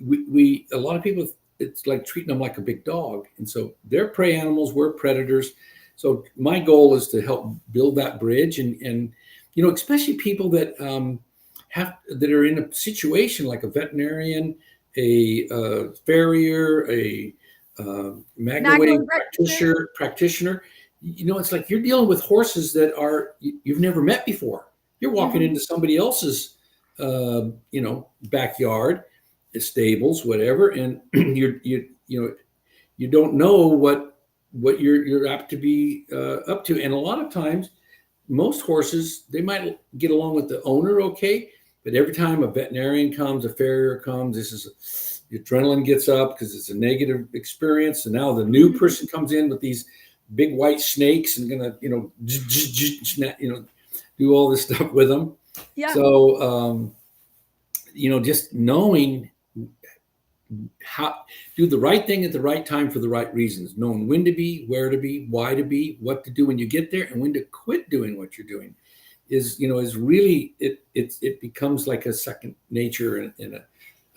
we a lot of people, it's like treating them like a big dog. And so they're prey animals, we're predators. So my goal is to help build that bridge, and especially people that that are in a situation like a veterinarian, a farrier, a MagnaWave practitioner. It's like you're dealing with horses that you've never met before. You're walking into somebody else's backyard, stables, whatever, and you don't know what you're apt to be up to. And a lot of times, most horses, they might get along with the owner okay, but every time a veterinarian comes, a farrier comes, the adrenaline gets up because it's a negative experience. And now the new person comes in with these big white snakes and gonna do all this stuff with them. Yeah. So just knowing how do the right thing at the right time for the right reasons, knowing when to be, where to be, why to be, what to do when you get there, and when to quit doing what you're doing is really, it becomes like a second nature and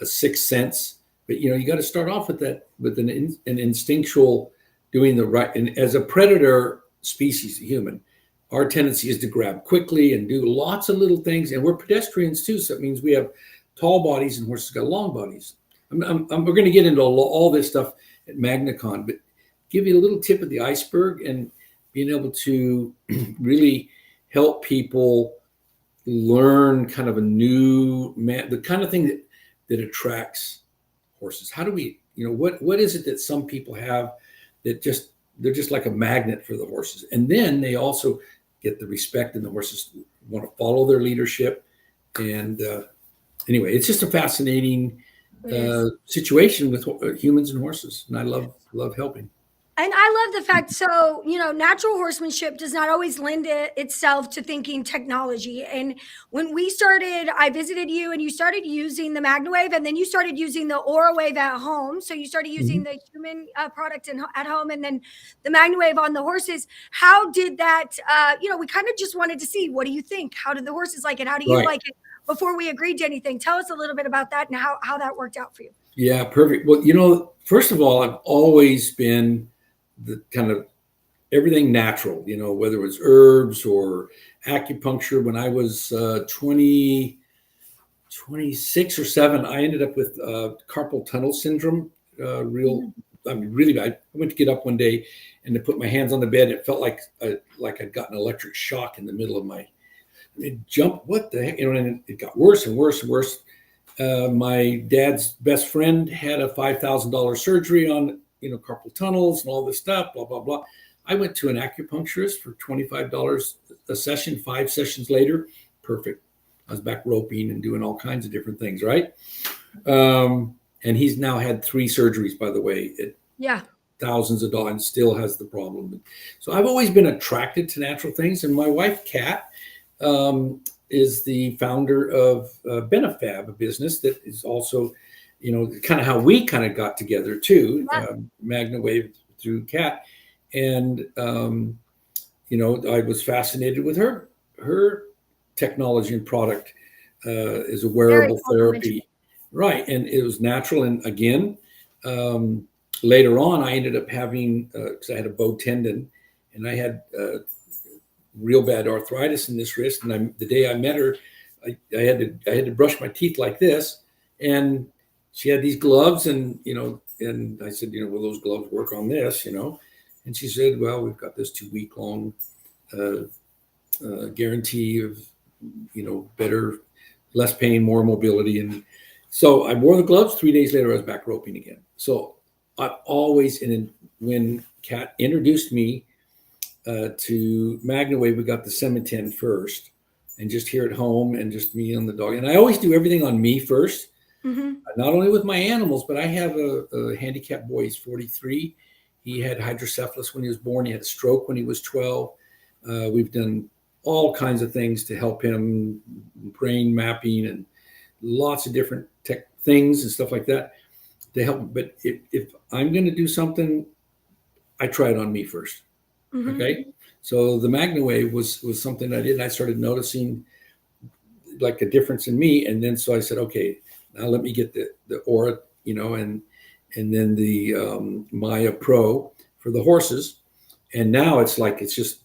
a sixth sense. But you got to start off with that, with an instinctual doing the right. And as a predator species, human, our tendency is to grab quickly and do lots of little things. And we're pedestrians too, so it means we have tall bodies and horses got long bodies. We're going to get into all this stuff at MagnaCon, but give you a little tip of the iceberg and being able to really help people learn kind of a new the kind of thing that attracts horses. How do we, what is it that some people have that they're just like a magnet for the horses, and then they also get the respect, and the horses want to follow their leadership. And anyway, it's just a fascinating situation with humans and horses, and I love helping. And I love the fact, so, natural horsemanship does not always lend itself to thinking technology. And when I visited you and you started using the MagnaWave, and then you started using the AuraWave at home. So you started using the human product at home, and then the MagnaWave on the horses. How did that, we kind of just wanted to see, what do you think? How did the horses like it? How do you like it? Before we agreed to anything, tell us a little bit about that and how that worked out for you. Yeah, perfect. Well, first of all, I've always been the kind of everything natural, whether it was herbs or acupuncture. When I was 26 or 7, I ended up with carpal tunnel syndrome, really bad. I went to get up one day and to put my hands on the bed. It felt like I'd gotten an electric shock in the middle of it jumped. What the heck? And it got worse and worse and worse. My dad's best friend had a $5,000 surgery on carpal tunnels and all this stuff, blah, blah, blah. I went to an acupuncturist for $25 a session. 5 sessions later, perfect. I was back roping and doing all kinds of different things, right? And he's now had 3 surgeries, by the way, at thousands of dollars, and still has the problem. So I've always been attracted to natural things. And my wife, Kat, is the founder of Benefab, a business that is also kind of how we kind of got together too, MagnaWave through Kat. And, I was fascinated with her technology and product as a wearable therapy. Right. And it was natural. And again, later on, I ended up having, because I had a bow tendon and I had real bad arthritis in this wrist. And the day I met her, I had to brush my teeth like this. And she had these gloves, and and I said, will those gloves work on this? And she said, well, we've got this 2-week long guarantee of better, less pain, more mobility. And so I wore the gloves. 3 days later, I was back roping again. So I've always, and then when Kat introduced me to MagnaWave, we got the Cementin first, and just here at home, and just me and the dog. And I always do everything on me first. Not only with my animals, but I have a handicapped boy. He's 43. He had hydrocephalus when he was born. He had a stroke when he was 12. We've done all kinds of things to help him, brain mapping and lots of different tech things and stuff like that to help him. But if I'm going to do something, I try it on me first. Okay. So the MagnaWave was something I did, and I started noticing like a difference in me. And then, so I said, okay, now let me get the Aura, and then the Maya Pro for the horses. And now it's just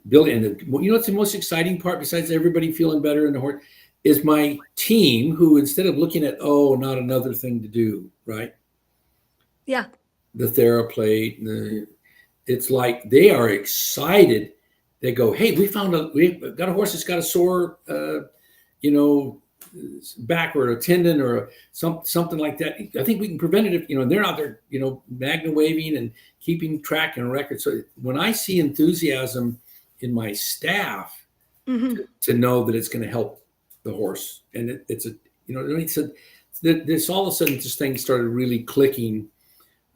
building. And what's the most exciting part, besides everybody feeling better in the horse, is my team, who, instead of looking at, not another thing to do, right? Yeah. The TheraPlate, it's like they are excited. They go, hey, we've got a horse that's got a sore, back or a tendon or something like that. I think we can prevent it if, they're out there, MagnaWaving and keeping track and record. So when I see enthusiasm in my staff to know that it's going to help the horse, and it's this all of a sudden, this thing started really clicking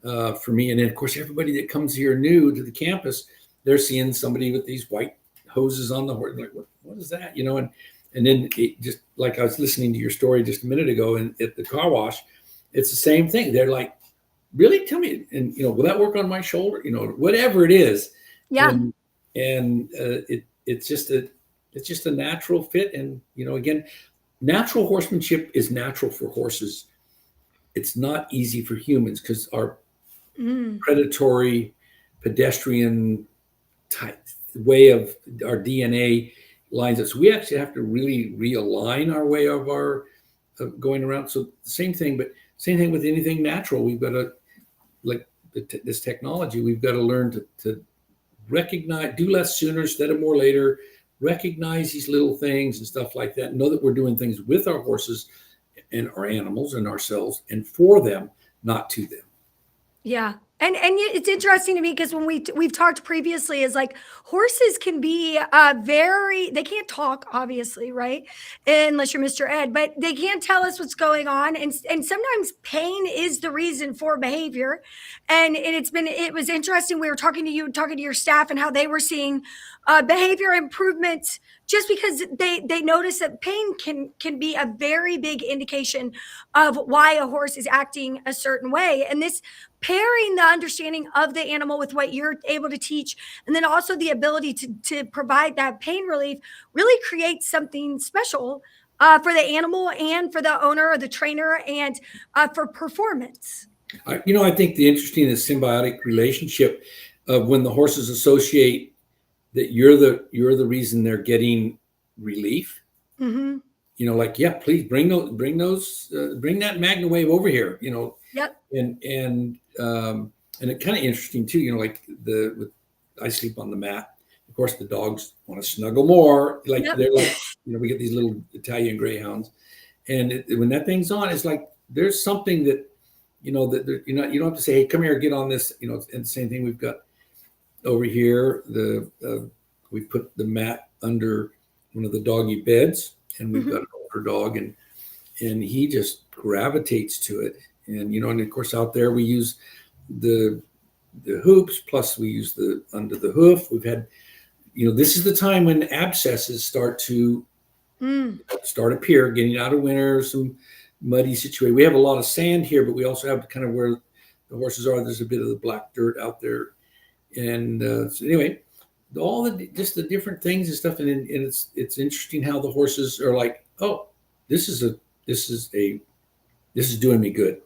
for me. And then, of course, everybody that comes here new to the campus, they're seeing somebody with these white hoses on the horse. Like, what is that? And then it just, like I was listening to your story just a minute ago, and at the car wash, it's the same thing. They're like, really? Tell me, and will that work on my shoulder? Whatever it is. Yeah. And it's just a natural fit. And again, natural horsemanship is natural for horses. It's not easy for humans because our predatory, pedestrian type way of our DNA lines up. So we actually have to really realign our way of going around. So same thing with anything natural. We've got to, like this technology, we've got to learn to recognize, do less sooner instead of more later, recognize these little things and stuff like that. Know that we're doing things with our horses and our animals and ourselves and for them, not to them. Yeah. And it's interesting to me because when we've talked previously is like horses can be they can't talk obviously, right? Unless you're Mr. Ed, but they can't tell us what's going on, and sometimes pain is the reason for behavior. And it was interesting, we were talking to you, talking to your staff, and how they were seeing behavior improvements just because they notice that pain can be a very big indication of why a horse is acting a certain way. And this pairing the understanding of the animal with what you're able to teach, and then also the ability to provide that pain relief, really creates something special for the animal and for the owner or the trainer, and for performance. I think the interesting is symbiotic relationship of when the horses associate that you're the reason they're getting relief. Mm-hmm. Like, yeah, please bring that MagnaWave over here. Yep. And it's kind of interesting too. Like I sleep on the mat. Of course, the dogs want to snuggle more. Like, yep. They're like, we get these little Italian greyhounds, and when that thing's on, it's like there's something that you don't have to say, hey, come here, get on this. And the same thing we've got over here. We put the mat under one of the doggy beds, and we've got an older dog, and he just gravitates to it. And and of course out there we use the hoops, plus we use the under the hoof. We've had, this is the time when abscesses start to appear, getting out of winter, some muddy situation. We have a lot of sand here, but we also have kind of where the horses are. There's a bit of the black dirt out there, and so anyway, all just the different things and stuff. And it's interesting how the horses are like, oh, this is doing me good.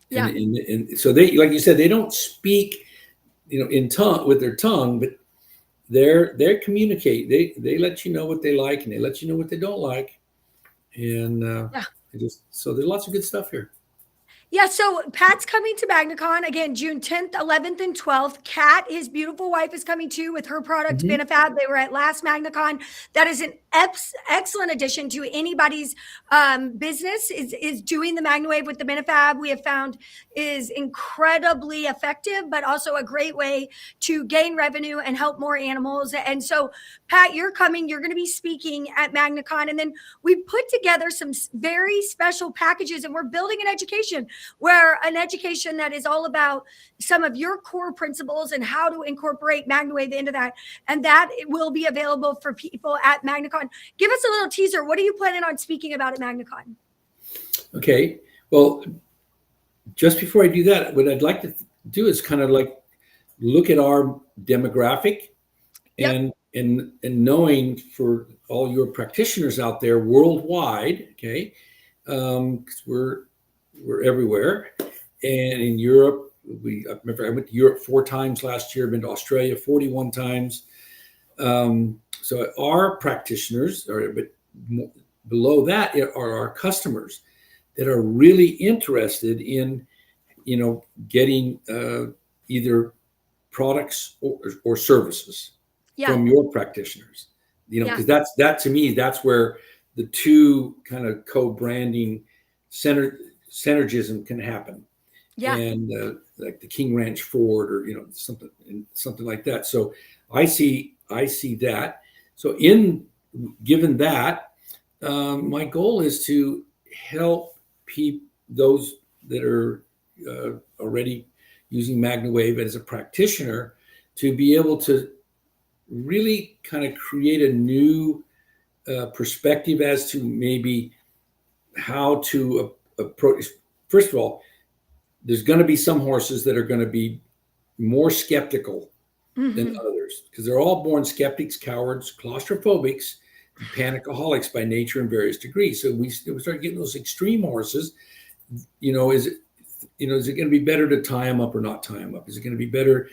Yeah. And so they, like you said, they don't speak, in tongue with their tongue, but they communicate. They let you know what they like, and they let you know what they don't like. And so there's lots of good stuff here. Yeah, so Pat's coming to MagnaCon again, June 10th, 11th, and 12th. Kat, his beautiful wife, is coming too with her product, BeneFab. They were at last MagnaCon. That is an excellent addition to anybody's business, is doing the MagnaWave with the BeneFab. We have found is incredibly effective, but also a great way to gain revenue and help more animals. And so, Pat, you're coming. You're going to be speaking at MagnaCon. And then we put together some very special packages, and we're building an education that is all about some of your core principles and how to incorporate MagnaWave into that. And that will be available for people at MagnaCon. Give us a little teaser. What are you planning on speaking about at MagnaCon? Okay. Well, just before I do that, what I'd like to do is kind of like look at our demographic and knowing for all your practitioners out there worldwide, okay, because we're everywhere. And in Europe, I remember I went to Europe 4 times last year, been to Australia 41 times. So our practitioners, but below that are our customers that are really interested in, getting either products or services from your practitioners, because that to me, that's where the two kind of co-branding synergism can happen. And like the King Ranch Ford, or something like that. So I see that. So given that, my goal is to help those that are already using MagnaWave as a practitioner to be able to really kind of create a new perspective as to maybe how to approach. First of all, there's going to be some horses that are going to be more skeptical than others, because they're all born skeptics, cowards, claustrophobics, and panicaholics by nature in various degrees. So we start getting those extreme horses. Is it going to be better to tie them up or not tie them up? Is it going to be better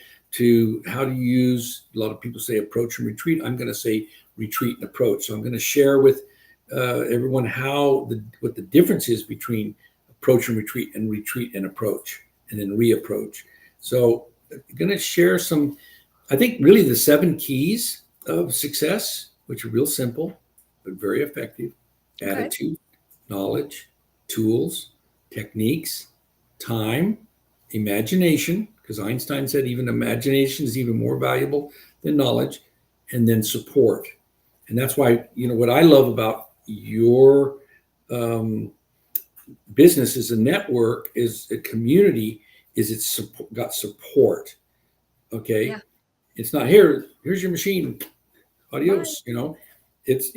how to use? A lot of people say approach and retreat. I'm going to say retreat and approach. So I'm going to share with everyone what the difference is between approach and retreat and approach, and then reapproach. So I'm going to share some, I think, really the 7 keys of success which are real simple, but very effective. Okay. Attitude, knowledge, tools, techniques, time, imagination, because Einstein said even imagination is even more valuable than knowledge, and then support. And that's why, what I love about your business is a network, is a community, is it's got support. Okay. Yeah. It's not here's your machine. Adios. It's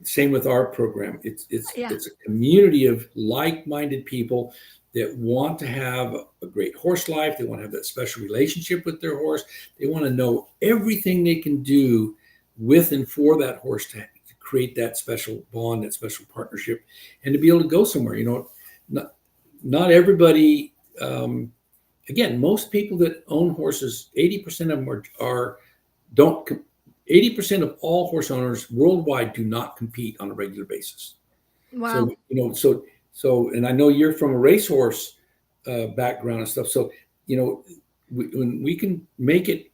same with our program. It's a community of like-minded people that want to have a great horse life. They want to have that special relationship with their horse. They want to know everything they can do with and for that horse to create that special bond, that special partnership, and to be able to go somewhere. Not everybody. Again, most people that own horses, 80% of them don't. 80% of all horse owners worldwide do not compete on a regular basis. Wow. So, and I know you're from a racehorse background and stuff. So, when we can make it,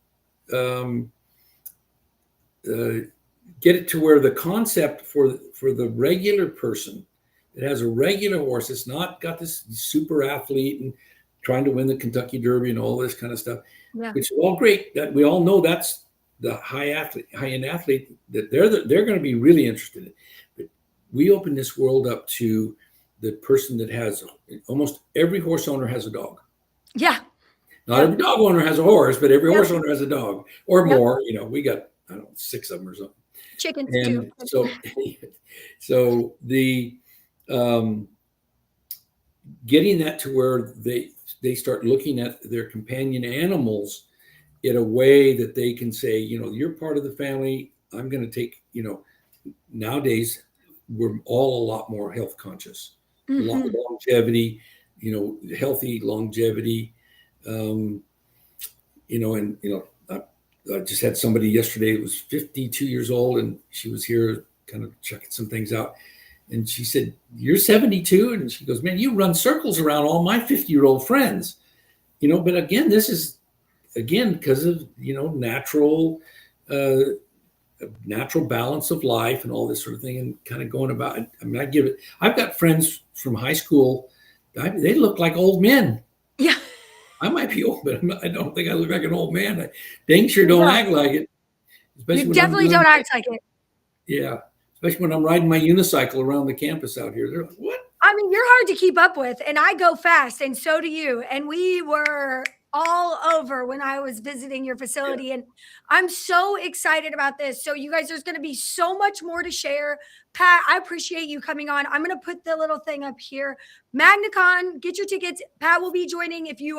get it to where the concept for the regular person that has a regular horse, it's not got this super athlete and trying to win the Kentucky Derby and all this kind of stuff, which is all great. That we all know that's the high-end athlete that they're going to be really interested in. But we open this world up to the person that has almost every horse owner has a dog. Yeah. Not every dog owner has a horse, but every horse owner has a dog or more. We got, I don't know, 6 of them or something. Chickens and too. So the getting that to where they start looking at their companion animals in a way that they can say, you're part of the family. I'm going to take, nowadays we're all a lot more health conscious, longevity, healthy longevity. I just had somebody yesterday who was 52 years old, and she was here kind of checking some things out. And she said, "You're 72?" And she goes, "Man, you run circles around all my 50-year-old friends." But again, this is, because of, natural balance of life and all this sort of thing, and kind of going about it. I mean, I've got friends from high school. They look like old men. Yeah. I might be old, but I don't think I look like an old man. I dang sure don't act like it. You definitely don't act like it. Yeah. Especially when I'm riding my unicycle around the campus out here. They're like, what? I mean, you're hard to keep up with, and I go fast, and so do you. And we were all over when I was visiting your facility, and I'm so excited about this. So you guys, there's going to be so much more to share. Pat, I appreciate you coming on. I'm going to put the little thing up here. MagnaCon, get your tickets. Pat will be joining. He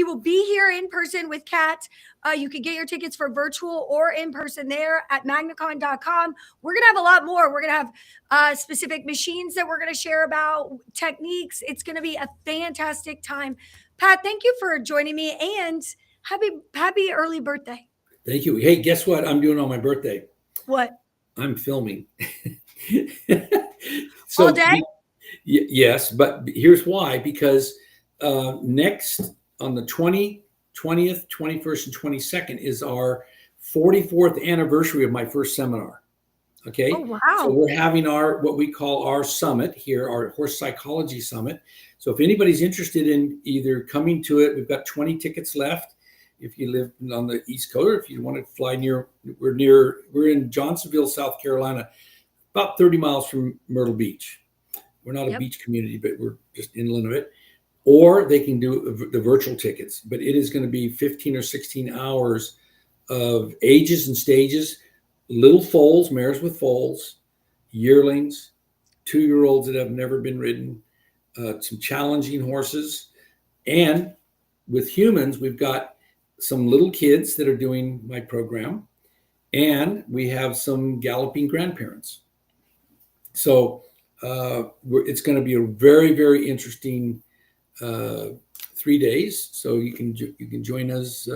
will be here in person with Kat. You can get your tickets for virtual or in person there at magnacon.com. We're going to have a lot more. We're going to have specific machines that we're going to share about, techniques. It's going to be a fantastic time. Pat, thank you for joining me, and happy early birthday. Thank you. Hey, guess what I'm doing on my birthday? What? I'm filming. All day? Yes, but here's why. Because next on the 20th, 21st, and 22nd is our 44th anniversary of my first seminar. Okay. Oh, wow. So we're having what we call our summit here, our horse psychology summit. So if anybody's interested in either coming to it, we've got 20 tickets left. If you live on the East Coast, or if you want to fly we're in Johnsonville, South Carolina, about 30 miles from Myrtle Beach. We're not a beach community, but we're just inland of it. Or they can do the virtual tickets, but it is going to be 15 or 16 hours of ages and stages, little foals, mares with foals, yearlings, 2-year-olds that have never been ridden, some challenging horses. And with humans, we've got some little kids that are doing my program, and we have some galloping grandparents. So it's going to be a very, very interesting 3 days. So you can join us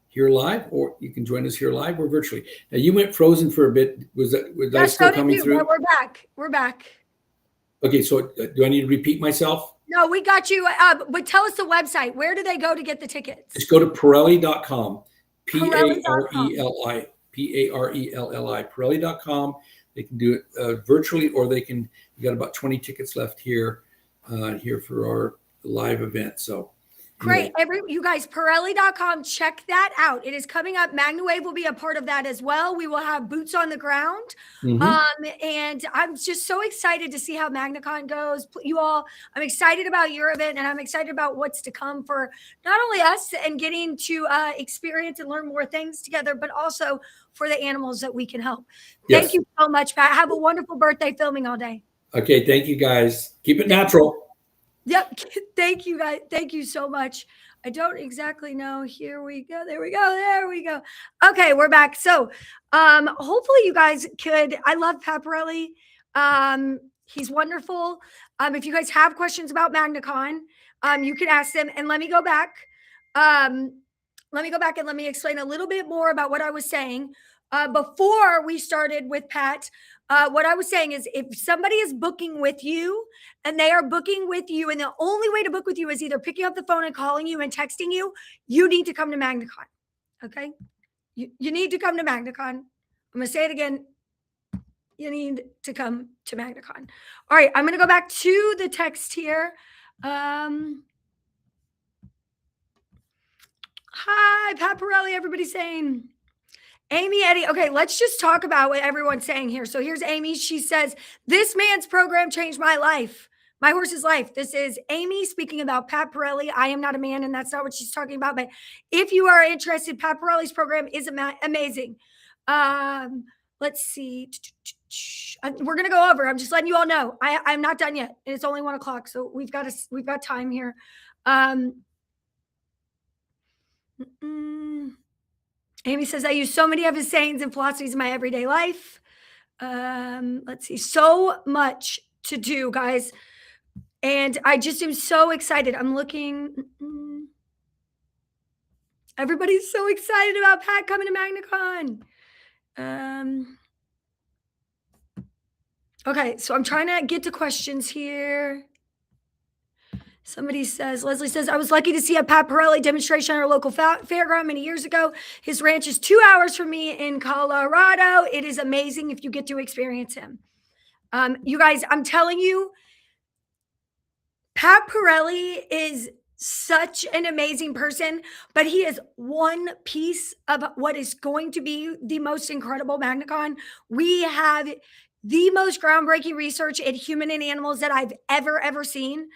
here live, or you can join us here live or virtually. Now, you went frozen for a bit. Was I still coming through? We're back. We're back. Okay, so do I need to repeat myself? No, we got you. But tell us the website. Where do they go to get the tickets? Just go to Pirelli.com. Pirelli. Parelli, Pirelli.com. They can do it virtually, or they can. We got about 20 tickets left here for our live event. So Great. anyway. You guys, Pirelli.com, check that out. It is coming up. MagnaWave will be a part of that as well. We will have boots on the ground. And I'm just so excited to see how MagnaCon goes. You all, I'm excited about your event, and I'm excited about what's to come for not only us and getting to experience and learn more things together, but also for the animals that we can help. Yes. Thank you so much, Pat. Have a wonderful birthday filming all day. Okay. Thank you, guys. Keep it natural. Yep. Thank you, guys. Thank you so much. I don't exactly know. Here we go. There we go. There we go. Okay, we're back. So hopefully you guys could. I love Paparelli. He's wonderful. If you guys have questions about MagnaCon, you can ask them. And let me go back. And let me explain a little bit more about what I was saying. Before we started with Pat, what I was saying is if somebody is booking with you and they are booking with you, and the only way to book with you is either picking up the phone and calling you and texting you, you need to come to MagnaCon. Okay? You need to come to MagnaCon. I'm going to say it again. You need to come to MagnaCon. All right. I'm going to go back to the text here. Hi, Paparelli. Everybody's saying. Amy, Eddie. Okay, let's just talk about what everyone's saying here. So here's Amy. She says, this man's program changed my life, my horse's life. This is Amy speaking about Pat Pirelli. I am not a man, and that's not what she's talking about. But if you are interested, Pat Pirelli's program is amazing. Let's see. We're going to go over. I'm just letting you all know. I'm not done yet. And it's only 1 o'clock. So we've got time here. Amy says, I use so many of his sayings and philosophies in my everyday life. Let's see. So much to do, guys. And I just am so excited. I'm looking. Everybody's so excited about Pat coming to MagnaCon. Okay, so I'm trying to get to questions here. Somebody says, Leslie says, I was lucky to see a Pat Pirelli demonstration at our local fairground many years ago. His ranch is 2 hours from me in Colorado. It is amazing if you get to experience him. You guys, I'm telling you, Pat Pirelli is such an amazing person, but he is one piece of what is going to be the most incredible MagnaCon. We have the most groundbreaking research in human and animals that I've ever seen.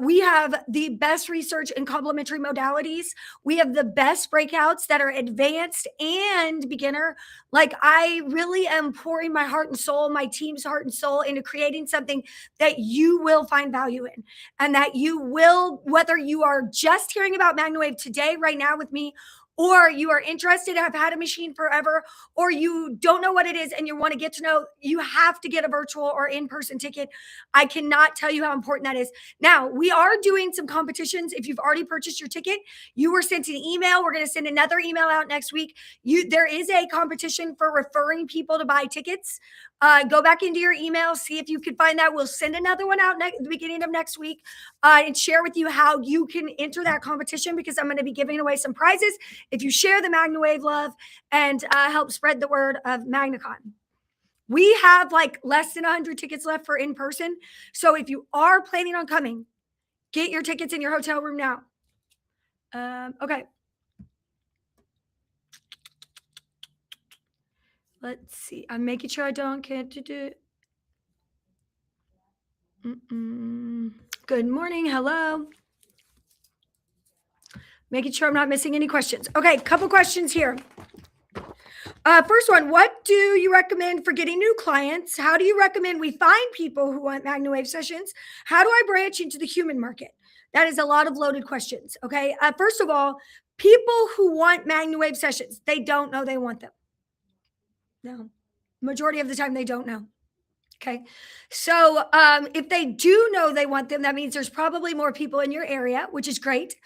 We have the best research in complementary modalities. We have the best breakouts that are advanced and beginner. Like, I really am pouring my heart and soul, my team's heart and soul into creating something that you will find value in, and that you will, whether you are just hearing about MagnaWave today, right now with me, or you are interested, have had a machine forever, or you don't know what it is and you want to get to know, you have to get a virtual or in-person ticket. I cannot tell you how important that is. Now, we are doing some competitions. If you've already purchased your ticket, you were sent an email. We're going to send another email out next week. There is a competition for referring people to buy tickets. Go back into your email, see if you can find that. We'll send another one out at the beginning of next week and share with you how you can enter that competition, because I'm going to be giving away some prizes if you share the MagnaWave love and help spread the word of MagnaCon. We have like less than 100 tickets left for in person. So if you are planning on coming, get your tickets in your hotel room now. Okay. Let's see. I'm making sure I don't get to do. Good morning. Hello. Making sure I'm not missing any questions. Okay, couple questions here. First one, what do you recommend for getting new clients? How do you recommend we find people who want MagnaWave sessions? How do I branch into the human market? That is a lot of loaded questions. Okay. First of all, people who want MagnaWave sessions, they don't know they want them. No, majority of the time they don't know. Okay. So if they do know they want them, that means there's probably more people in your area, which is great.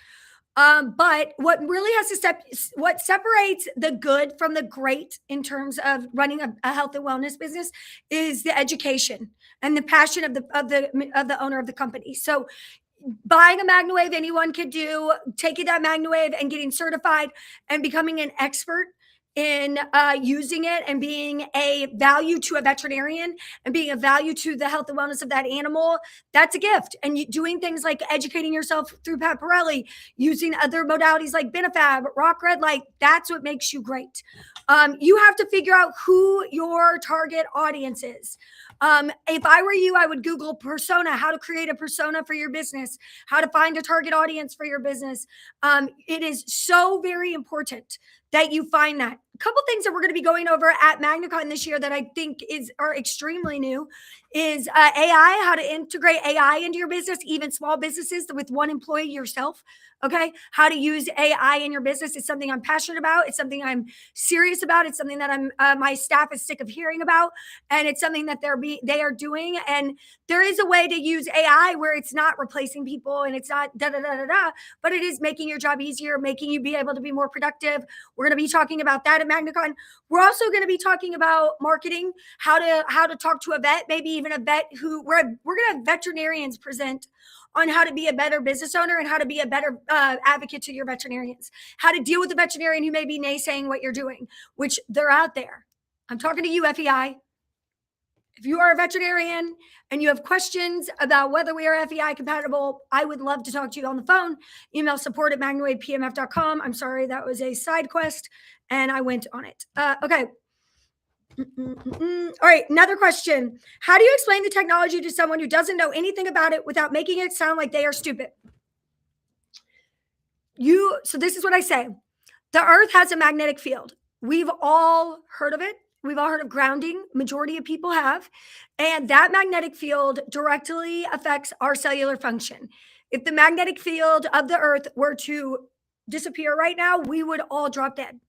But what really has to what separates the good from the great in terms of running a health and wellness business is the education and the passion of the owner of the company. So buying a MagnaWave, anyone could do, taking that MagnaWave and getting certified and becoming an expert in using it and being a value to a veterinarian and being a value to the health and wellness of that animal, that's a gift. And doing things like educating yourself through Pat Pirelli, using other modalities like Benefab, Rock Red Light, that's what makes you great. You have to figure out who your target audience is. If I were you, I would Google persona, how to create a persona for your business, how to find a target audience for your business. It is so very important that you find that. A couple things that we're going to be going over at MagnaCon this year that I think are extremely new is AI, how to integrate AI into your business, even small businesses with one employee yourself. Okay. How to use AI in your business is something I'm passionate about. It's something I'm serious about. It's something that my staff is sick of hearing about. And it's something that they are doing. And there is a way to use AI where it's not replacing people and it's not but it is making your job easier, making you be able to be more productive. We're going to be talking about that at MagnaCon. We're also going to be talking about marketing, how to talk to a vet, maybe even a vet who we're going to have veterinarians present on how to be a better business owner and how to be a better advocate to your veterinarians, how to deal with the veterinarian who may be naysaying what you're doing, which they're out there. I'm talking to you, FEI. If you are a veterinarian and you have questions about whether we are FEI compatible, I would love to talk to you on the phone. Email support@magnawavepmf.com. I'm sorry, that was a side quest and I went on it. Okay. All right, another question. How do you explain the technology to someone who doesn't know anything about it without making it sound like they are stupid? So this is what I say. The earth has a magnetic field. We've all heard of it. We've all heard of grounding. Majority of people have. And that magnetic field directly affects our cellular function. If the magnetic field of the earth were to disappear right now, we would all drop dead.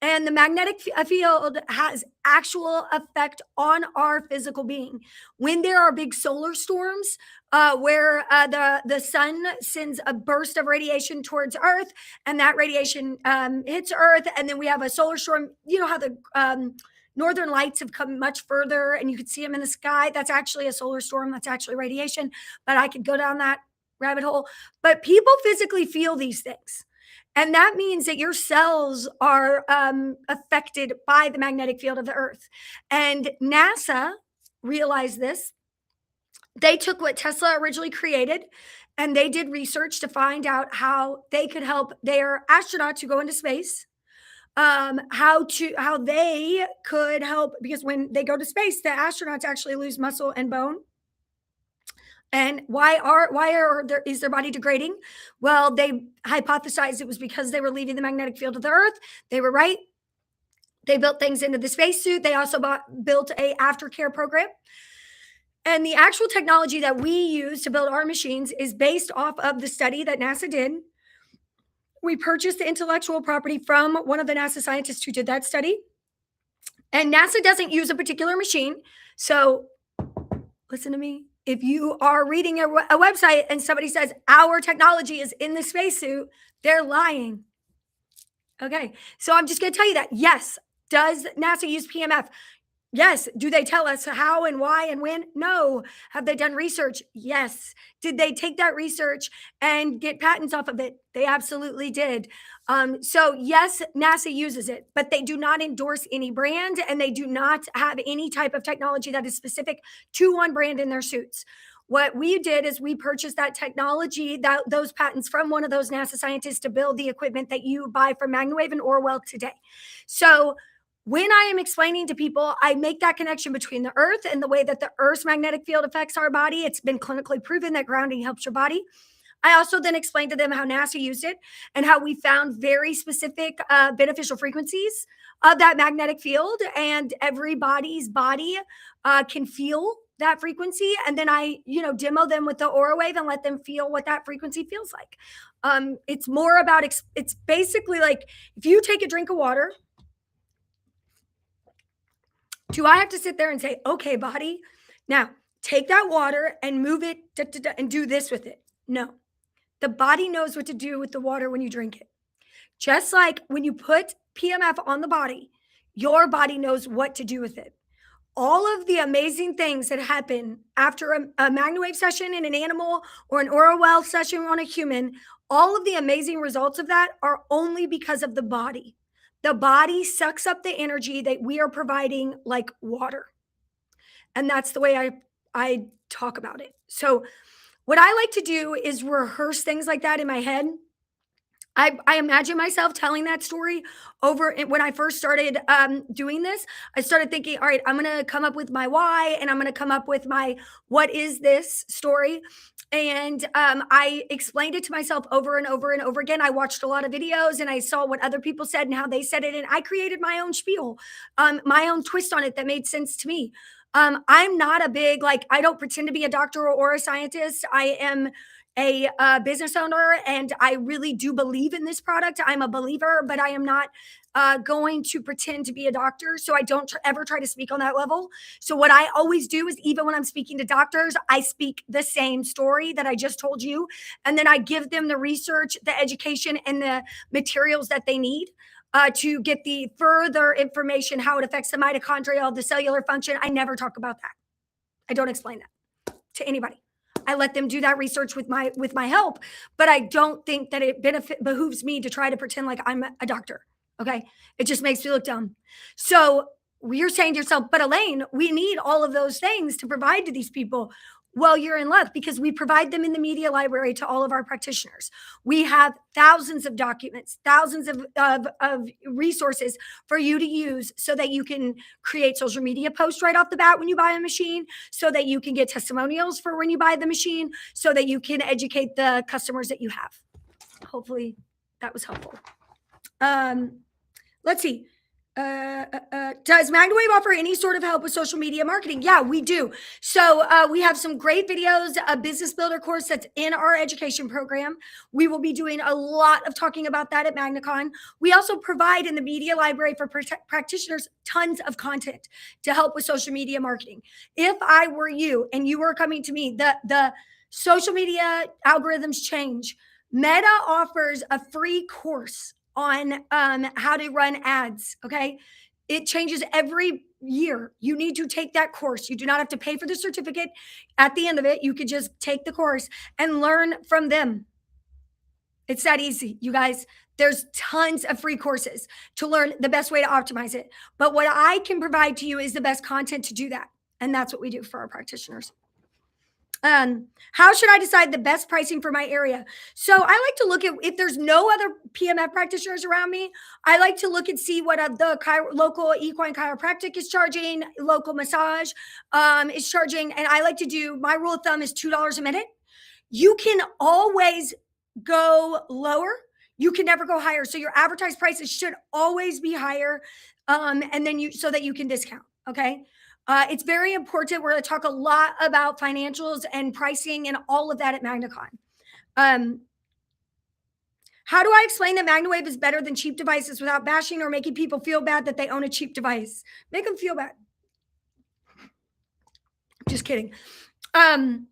And the magnetic field has actual effect on our physical being. When there are big solar storms where the sun sends a burst of radiation towards Earth, and that radiation hits Earth, and then we have a solar storm. You know how the northern lights have come much further, and you could see them in the sky. That's actually a solar storm. That's actually radiation. But I could go down that rabbit hole. But people physically feel these things. And that means that your cells are affected by the magnetic field of the earth. And NASA realized this. They took what Tesla originally created and they did research to find out how they could help their astronauts who go into space, how they could help, because when they go to space, the astronauts actually lose muscle and bone. And is their body degrading? Well, they hypothesized it was because they were leaving the magnetic field of the earth. They were right. They built things into the spacesuit. They also built a aftercare program. And the actual technology that we use to build our machines is based off of the study that NASA did. We purchased the intellectual property from one of the NASA scientists who did that study. And NASA doesn't use a particular machine. So listen to me. If you are reading a website and somebody says our technology is in the spacesuit, they're lying. Okay. So I'm just going to tell you that. Yes. Does NASA use PMF? Yes. Do they tell us how and why and when? No. Have they done research? Yes. Did they take that research and get patents off of it? They absolutely did. So yes, NASA uses it, but they do not endorse any brand and they do not have any type of technology that is specific to one brand in their suits. What we did is we purchased that technology, those patents from one of those NASA scientists to build the equipment that you buy from MagnaWave and Orwell today. So when I am explaining to people, I make that connection between the earth and the way that the earth's magnetic field affects our body. It's been clinically proven that grounding helps your body. I also then explained to them how NASA used it and how we found very specific beneficial frequencies of that magnetic field, and everybody's body can feel that frequency. And then I, demo them with the Aura Wave and let them feel what that frequency feels like. It's more about, it's basically like if you take a drink of water, do I have to sit there and say, okay, body, now take that water and move it and do this with it? No. The body knows what to do with the water when you drink it. Just like when you put PMF on the body, your body knows what to do with it. All of the amazing things that happen after a MagnaWave session in an animal or an Orwell session on a human, all of the amazing results of that are only because of the body. The body sucks up the energy that we are providing like water. And that's the way I talk about it. So what I like to do is rehearse things like that in my head. I imagine myself telling that story over when I first started doing this. I started thinking, all right, I'm going to come up with my why and I'm going to come up with my what is this story. And I explained it to myself over and over and over again. I watched a lot of videos and I saw what other people said and how they said it. And I created my own spiel, my own twist on it that made sense to me. I'm not a big, like, I don't pretend to be a doctor or a scientist. I am a business owner and I really do believe in this product. I'm a believer, but I am not going to pretend to be a doctor. So I don't ever try to speak on that level. So what I always do is, even when I'm speaking to doctors, I speak the same story that I just told you. And then I give them the research, the education, and the materials that they need. To get the further information, how it affects the mitochondrial, the cellular function. I never talk about that. I don't explain that to anybody. I let them do that research with my help, but I don't think that it behooves me to try to pretend like I'm a doctor. Okay, it just makes me look dumb. So you're saying to yourself, but Elaine, we need all of those things to provide to these people. Well, you're in luck because we provide them in the media library to all of our practitioners. We have thousands of documents, thousands of resources for you to use so that you can create social media posts right off the bat when you buy a machine, so that you can get testimonials for when you buy the machine, so that you can educate the customers that you have. Hopefully that was helpful. Let's see. Does MagnaWave offer any sort of help with social media marketing? Yeah, we do. So we have some great videos, a business builder course that's in our education program. We will be doing a lot of talking about that at MagnaCon. We also provide in the media library for practitioners tons of content to help with social media marketing. If I were you and you were coming to me, the social media algorithms change. Meta offers a free course on how to run ads. Okay. It changes every year. You need to take that course. You do not have to pay for the certificate at the end of it. You could just take the course and learn from them. It's that easy, you guys. There's tons of free courses to learn the best way to optimize it. But what I can provide to you is the best content to do that. And that's what we do for our practitioners. How should I decide the best pricing for my area? So I like to look at, if there's no other PMF practitioners around me, I like to look and see what the local equine chiropractic is charging, local massage is charging. And I like to do, my rule of thumb is $2 a minute. You can always go lower. You can never go higher. So your advertised prices should always be higher. And then so that you can discount. Okay. It's very important. We're going to talk a lot about financials and pricing and all of that at MagnaCon. How do I explain that MagnaWave is better than cheap devices without bashing or making people feel bad that they own a cheap device? Make them feel bad. Just kidding. The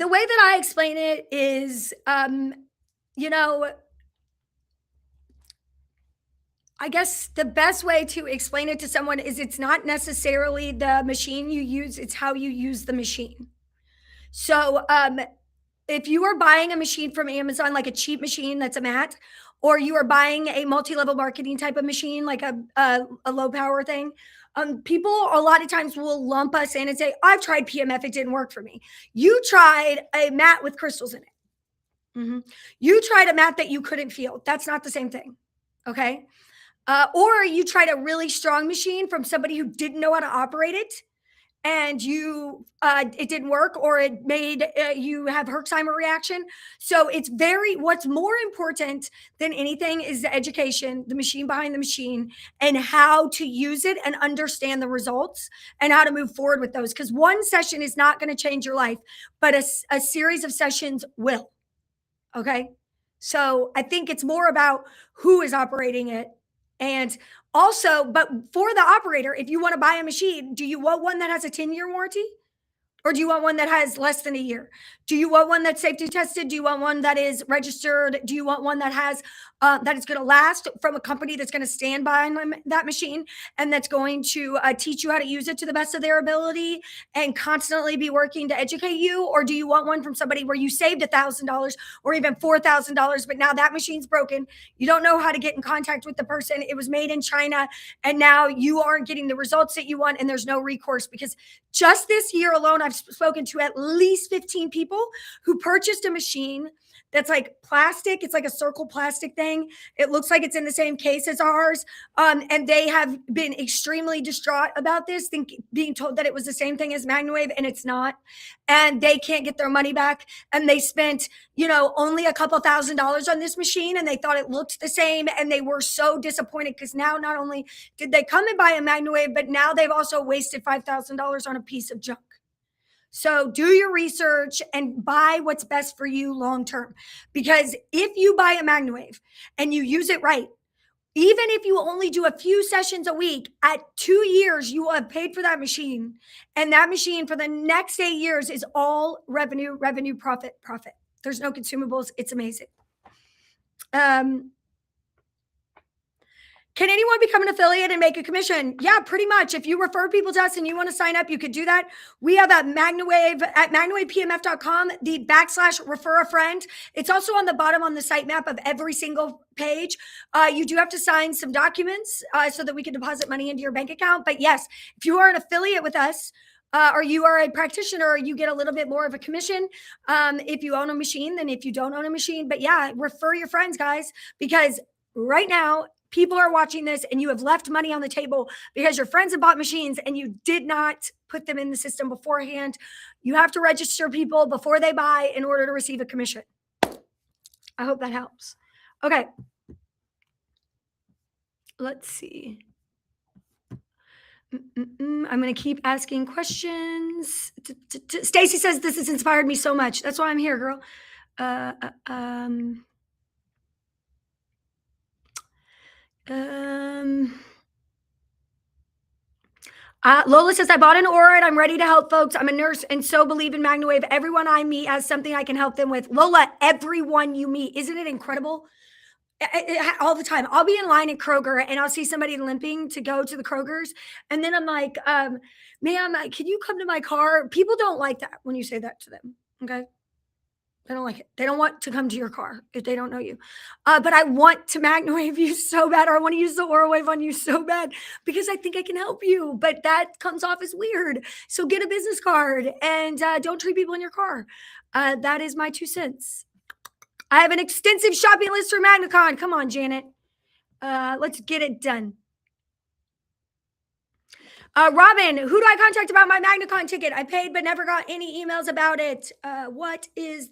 way that I explain it is, I guess the best way to explain it to someone is it's not necessarily the machine you use, it's how you use the machine. So if you are buying a machine from Amazon, like a cheap machine that's a mat, or you are buying a multi-level marketing type of machine, like a low power thing, people a lot of times will lump us in and say, I've tried PMF, it didn't work for me. You tried a mat with crystals in it. Mm-hmm. You tried a mat that you couldn't feel. That's not the same thing. Okay. Or you tried a really strong machine from somebody who didn't know how to operate it, and it didn't work, or it made you have Herxheimer reaction. So what's more important than anything is the education, the machine behind the machine, and how to use it and understand the results and how to move forward with those. Because one session is not going to change your life, but a series of sessions will. Okay. So I think it's more about who is operating it. And also, but for the operator, if you want to buy a machine, do you want one that has a 10-year warranty? Or do you want one that has less than a year? Do you want one that's safety tested? Do you want one that is registered? Do you want one that has that is going to last from a company that's going to stand behind that machine and that's going to teach you how to use it to the best of their ability and constantly be working to educate you? Or do you want one from somebody where you saved $1,000 or even $4,000, but now that machine's broken? You don't know how to get in contact with the person. It was made in China, and now you aren't getting the results that you want, and there's no recourse. Because just this year alone, I've spoken to at least 15 people who purchased a machine that's like plastic. It's like a circle plastic thing. It looks like it's in the same case as ours. And they have been extremely distraught about this, being told that it was the same thing as MagnaWave, and it's not. And they can't get their money back. And they spent, only a couple $1,000s on this machine, and they thought it looked the same. And they were so disappointed because now not only did they come and buy a MagnaWave, but now they've also wasted $5,000 on a piece of junk. So do your research and buy what's best for you long term. Because if you buy a MagnaWave and you use it right, even if you only do a few sessions a week, at 2 years, you will have paid for that machine. And that machine for the next 8 years is all revenue, profit. There's no consumables. It's amazing. Can anyone become an affiliate and make a commission? Yeah, pretty much. If you refer people to us and you want to sign up, you could do that. We have at MagnaWave, at MagnaWavePMF.com, the /refer a friend. It's also on the bottom on the sitemap of every single page. You do have to sign some documents so that we can deposit money into your bank account. But yes, if you are an affiliate with us, or you are a practitioner, you get a little bit more of a commission if you own a machine than if you don't own a machine. But yeah, refer your friends, guys, because right now, people are watching this and you have left money on the table because your friends have bought machines and you did not put them in the system beforehand. You have to register people before they buy in order to receive a commission. I hope that helps. Okay. Let's see. I'm going to keep asking questions. Stacy says, this has inspired me so much. That's why I'm here, girl. Lola says, I bought an Aura and I'm ready to help folks. I'm a nurse and so believe in MagnaWave. Everyone I meet has something I can help them with. Lola, everyone you meet, isn't it incredible? All the time. I'll be in line at Kroger and I'll see somebody limping to go to the Kroger's. And then I'm like, ma'am, can you come to my car? People don't like that when you say that to them. Okay. They don't like it. They don't want to come to your car if they don't know you. But I want to MagnaWave you so bad, or I want to use the AuraWave on you so bad because I think I can help you. But that comes off as weird. So get a business card and don't treat people in your car. That is my 2 cents. I have an extensive shopping list for MagnaCon. Come on, Janet. Let's get it done. Robin, who do I contact about my MagnaCon ticket? I paid but never got any emails about it. What is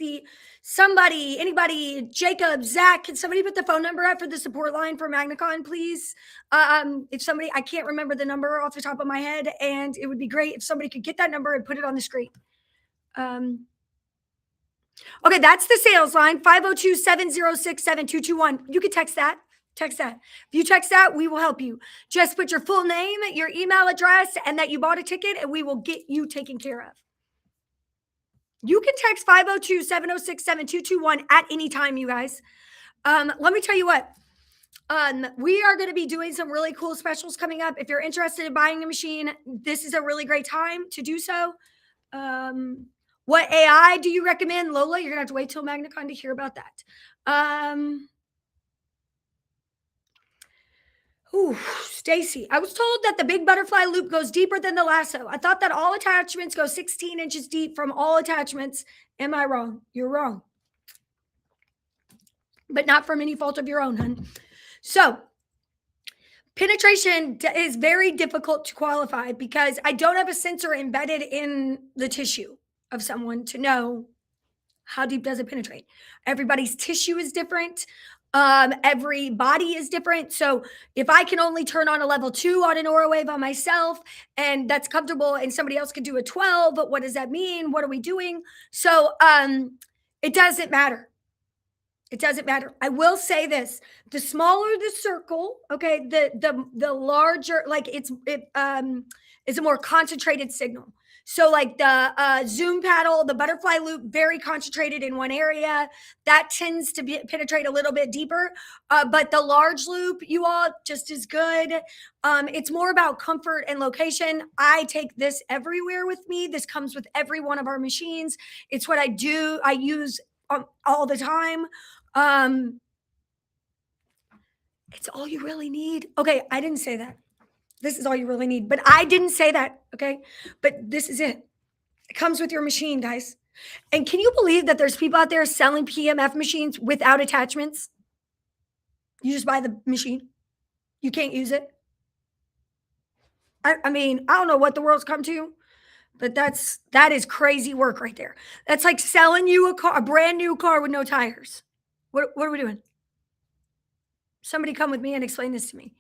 anybody, Jacob, Zach, can somebody put the phone number up for the support line for MagnaCon, please? If somebody, I can't remember the number off the top of my head, and it would be great if somebody could get that number and put it on the screen. Okay, that's the sales line, 502-706-7221. You can text that. Text that. If you text that, we will help you. Just put your full name, your email address, and that you bought a ticket, and we will get you taken care of. You can text 502-706-7221 at any time, you guys. Let me tell you what. We are going to be doing some really cool specials coming up. If you're interested in buying a machine, this is a really great time to do so. What AI do you recommend? Lola, you're going to have to wait till MagnaCon to hear about that. Stacy, I was told that the big butterfly loop goes deeper than the lasso. I thought that all attachments go 16 inches deep from all attachments. Am I wrong? You're wrong. But not from any fault of your own, hun. So, penetration is very difficult to qualify because I don't have a sensor embedded in the tissue of someone to know how deep does it penetrate. Everybody's tissue is different. Every body is different. So if I can only turn on a level 2 on an AuraWave on myself and that's comfortable and somebody else could do a 12, but what does that mean? What are we doing? So it doesn't matter. It doesn't matter. I will say this, the smaller the circle, okay, the larger, like it's a more concentrated signal. So like the zoom paddle, the butterfly loop, very concentrated in one area. That tends to penetrate a little bit deeper. But the large loop, you all, just as good. It's more about comfort and location. I take this everywhere with me. This comes with every one of our machines. It's what I do. I use all the time. It's all you really need. Okay, I didn't say that. This is all you really need, but I didn't say that. Okay, but this is it. It comes with your machine, guys. And can you believe that there's people out there selling PMF machines without attachments? You just buy the machine. You can't use it. I mean, I don't know what the world's come to, but that is crazy work right there. That's like selling you a brand new car with no tires. What are we doing? Somebody come with me and explain this to me.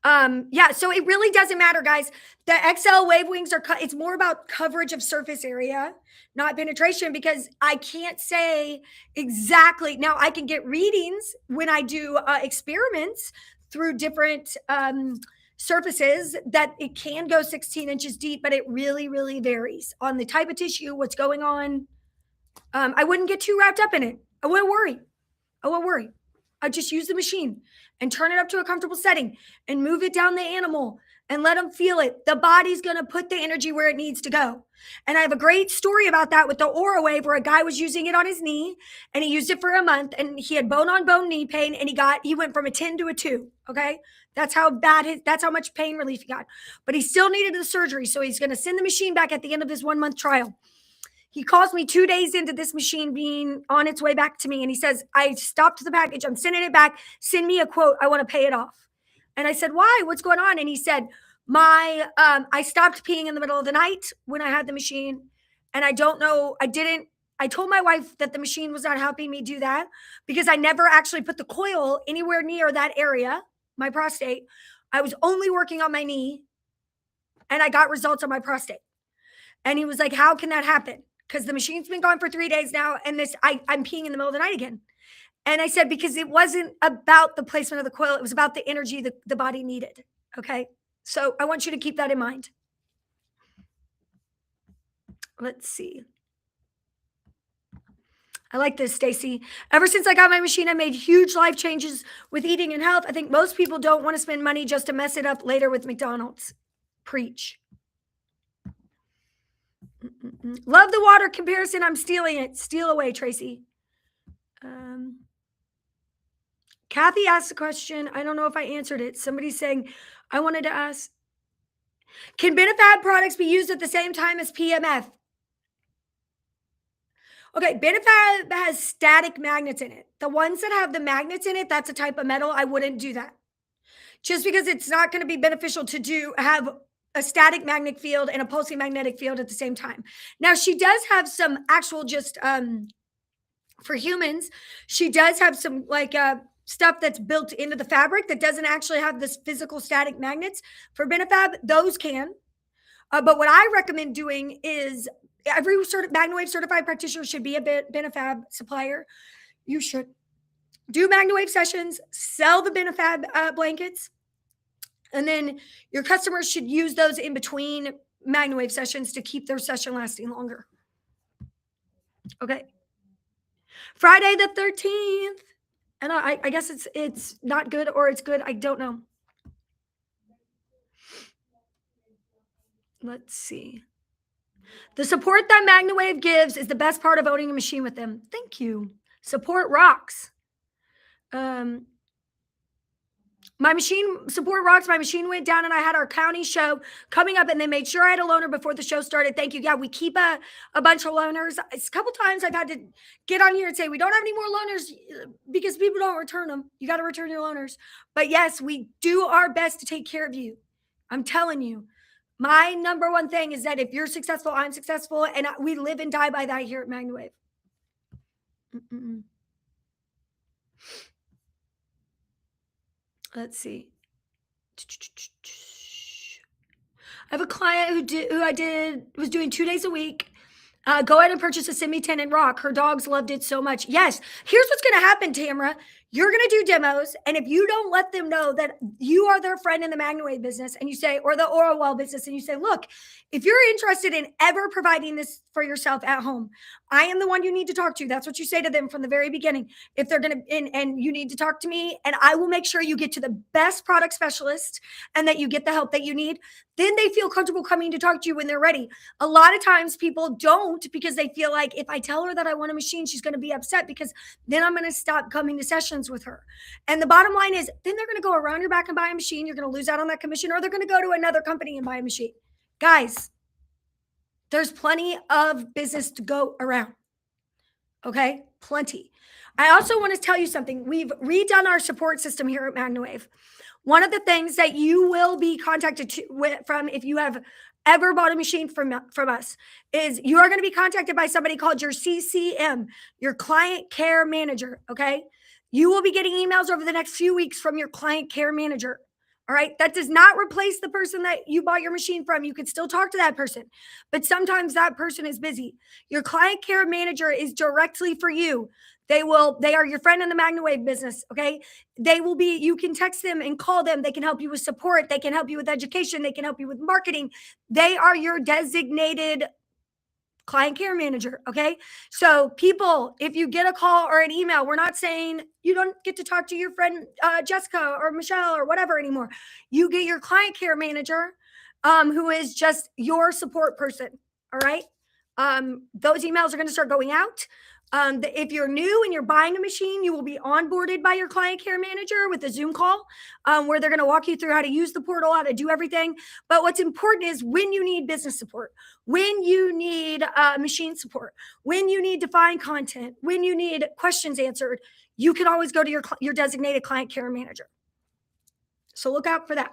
Yeah, so it really doesn't matter, guys. The XL wave wings it's more about coverage of surface area, not penetration, because I can't say exactly. Now I can get readings when I do experiments through different surfaces that it can go 16 inches deep, but it really, really varies on the type of tissue, what's going on. I wouldn't get too wrapped up in it. I wouldn't worry. I just use the machine and turn it up to a comfortable setting and move it down the animal and let them feel it. The body's going to put the energy where it needs to go. And I have a great story about that with the Aura Wave, where a guy was using it on his knee and he used it for a month and he had bone on bone knee pain and he went from a 10 to a 2. Okay. That's how much pain relief he got, but he still needed the surgery. So he's going to send the machine back at the end of his 1 month trial. He calls me 2 days into this machine being on its way back to me. And he says, I stopped the package. I'm sending it back. Send me a quote. I want to pay it off. And I said, why? What's going on? And he said, I stopped peeing in the middle of the night when I had the machine. And I don't know. I told my wife that the machine was not helping me do that because I never actually put the coil anywhere near that area, my prostate. I was only working on my knee and I got results on my prostate. And he was like, how can that happen? Because the machine's been gone for 3 days now, and I'm peeing in the middle of the night again. And I said, because it wasn't about the placement of the coil, it was about the energy the body needed. Okay. So I want you to keep that in mind. Let's see. I like this, Stacy. Ever since I got my machine, I made huge life changes with eating and health. I think most people don't want to spend money just to mess it up later with McDonald's. Preach. Love the water comparison. I'm stealing it. Steal away, Tracy. Kathy asked a question. I don't know if I answered it. Somebody's saying, I wanted to ask, can BeneFab products be used at the same time as PMF? Okay, BeneFab has static magnets in it. The ones that have the magnets in it, that's a type of metal. I wouldn't do that. Just because it's not going to be beneficial to have a static magnetic field and a pulsing magnetic field at the same time. Now, she does have some actual just for humans, she does have some like stuff that's built into the fabric that doesn't actually have this physical static magnets. For BeneFab, those can. But what I recommend doing is every MagnaWave certified practitioner should be a BeneFab supplier. You should do MagnaWave sessions, sell the BeneFab blankets. And then your customers should use those in between MagnaWave sessions to keep their session lasting longer. Okay. Friday the 13th. And I guess it's not good or it's good. I don't know. Let's see. The support that MagnaWave gives is the best part of owning a machine with them. Thank you. Support rocks. My machine support rocks. My machine went down and I had our county show coming up and they made sure I had a loaner before the show started. Thank you. Yeah, we keep a bunch of loaners. It's a couple times I've had to get on here and say, we don't have any more loaners because people don't return them. You got to return your loaners. But yes, we do our best to take care of you. I'm telling you, my number one thing is that if you're successful, I'm successful. And we live and die by that here at MagnaWave. Let's see. I have a client who was doing 2 days a week. Go ahead and purchase a semi-tenant rock. Her dogs loved it so much. Yes. Here's what's going to happen, Tamara. You're going to do demos. And if you don't let them know that you are their friend in the MagnaWave business and you say, or the Oral Well business, and you say, look, if you're interested in ever providing this for yourself at home, I am the one you need to talk to. That's what you say to them from the very beginning. If they're going to, and you need to talk to me, and I will make sure you get to the best product specialist and that you get the help that you need. Then they feel comfortable coming to talk to you when they're ready. A lot of times people don't, because they feel like if I tell her that I want a machine, she's going to be upset, because then I'm going to stop coming to sessions with her. And the bottom line is, then they're going to go around your back and buy a machine. You're going to lose out on that commission, or they're going to go to another company and buy a machine. Guys, there's plenty of business to go around. Okay, plenty. I also want to tell you something. We've redone our support system here at MagnaWave. One of the things that you will be contacted from if you have ever bought a machine from us is you are going to be contacted by somebody called your CCM, your client care manager, okay? You will be getting emails over the next few weeks from your client care manager, all right? That does not replace the person that you bought your machine from. You can still talk to that person, but sometimes that person is busy. Your client care manager is directly for you. They are your friend in the MagnaWave business, okay? You can text them and call them. They can help you with support. They can help you with education. They can help you with marketing. They are your designated client care manager, okay? So people, if you get a call or an email, we're not saying you don't get to talk to your friend Jessica or Michelle or whatever anymore. You get your client care manager, who is just your support person, all right? Those emails are going to start going out. If you're new and you're buying a machine, you will be onboarded by your client care manager with a Zoom call where they're going to walk you through how to use the portal, how to do everything. But what's important is when you need business support, when you need machine support, when you need to find content, when you need questions answered, you can always go to your designated client care manager. So look out for that.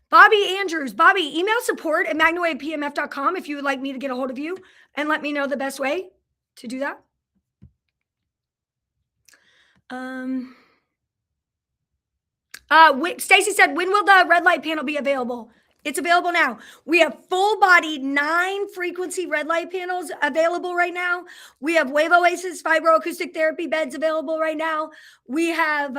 Bobby Andrews, Bobby, email support at magnawavepmf.com if you would like me to get a hold of you and let me know the best way to do that. Stacy said, when will the red light panel be available? It's available now. We have full body 9 frequency red light panels available right now. We have Wave Oasis vibroacoustic therapy beds available right now. We have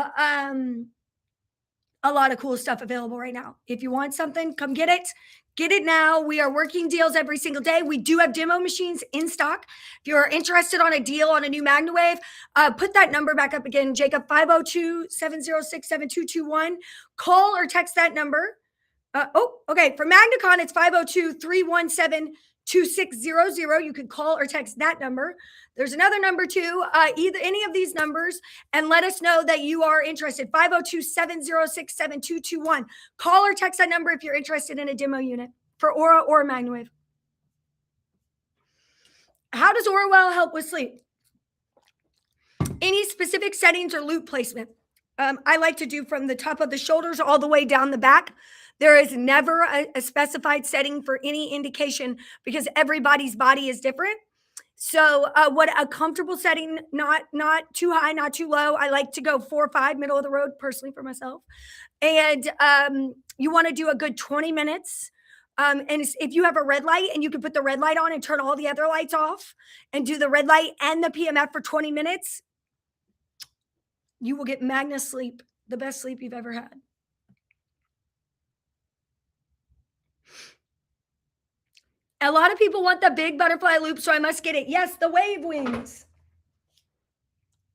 a lot of cool stuff available right now. If you want something, come get it. Get it now. We are working deals every single day. We do have demo machines in stock. If you're interested on a deal on a new MagnaWave, put that number back up again, Jacob, 502-706-7221. Call or text that number. Okay. For MagnaCon, it's 502-317-2600. You can call or text that number. There's another number too, either any of these numbers, and let us know that you are interested. 502-706-7221. Call or text that number if you're interested in a demo unit for Aura or MagnaWave. How does Aura Well help with sleep? Any specific settings or loop placement? I like to do from the top of the shoulders all the way down the back. There is never a specified setting for any indication because everybody's body is different. So what a comfortable setting, not too high, not too low. I like to go 4 or 5, middle of the road, personally for myself. And you want to do a good 20 minutes. And if you have a red light and you can put the red light on and turn all the other lights off and do the red light and the PMF for 20 minutes, you will get Magna sleep, the best sleep you've ever had. A lot of people want the big butterfly loop, so I must get it. Yes, the wave wings.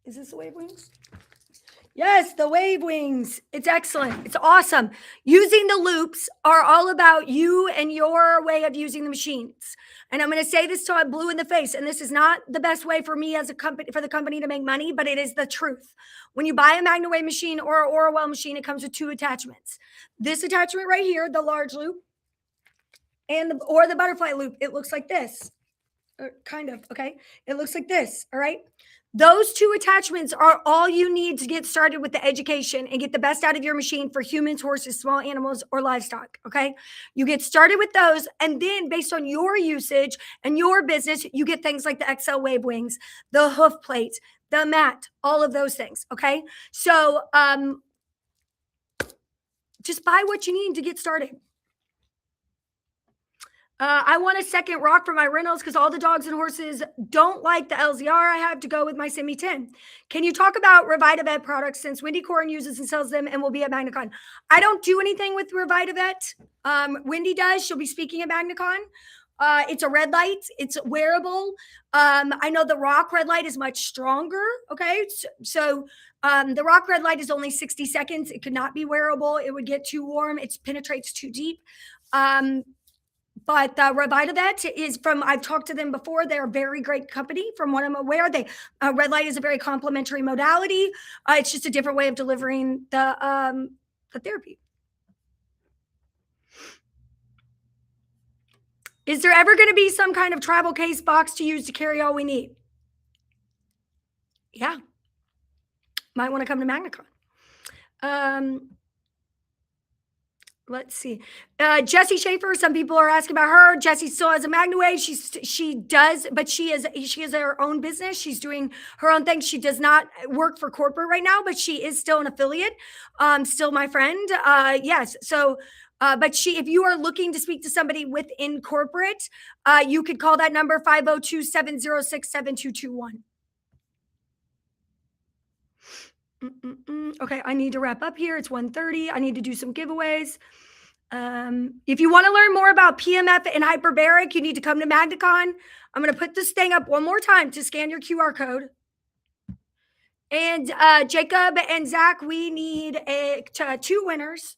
Is this the wave wings? Yes, the wave wings. It's excellent. It's awesome. Using the loops are all about you and your way of using the machines. And I'm going to say this till I'm blue in the face. And this is not the best way for me as a company, for the company to make money, but it is the truth. When you buy a MagnaWave machine or an Aura Well machine, it comes with 2 attachments. This attachment right here, the large loop, or the butterfly loop, it looks like this, or kind of, okay? It looks like this, all right? Those 2 attachments are all you need to get started with the education and get the best out of your machine for humans, horses, small animals, or livestock, okay? You get started with those, and then based on your usage and your business, you get things like the XL wave wings, the hoof plates, the mat, all of those things, okay? So just buy what you need to get started. I want a second rock for my rentals because all the dogs and horses don't like the LZR I have to go with my Simi 10. Can you talk about Revitavet products since Wendy Corn uses and sells them and will be at MagnaCon? I don't do anything with Revitavet. Wendy does. She'll be speaking at MagnaCon. It's a red light. It's wearable. I know the Rock red light is much stronger. Okay. So the Rock red light is only 60 seconds. It could not be wearable. It would get too warm. It penetrates too deep. But Revitavet is from, I've talked to them before. They're a very great company from what I'm aware. Red light is a very complementary modality. It's just a different way of delivering the therapy. Is there ever going to be some kind of travel case box to use to carry all we need? Yeah. Might want to come to MagnaCon. Let's see. Jessie Schaefer, some people are asking about her. Jessie still has a MagnaWave. She does, but she is her own business. She's doing her own thing. She does not work for corporate right now, but she is still an affiliate. Still my friend. Yes. So but if you are looking to speak to somebody within corporate, you could call that number 502-706-7221. Okay, I need to wrap up here. It's 1:30. I need to do some giveaways. If you want to learn more about PMF and hyperbaric, you need to come to MagnaCon. I'm going to put this thing up one more time to scan your QR code. And Jacob and Zach, we need 2 winners.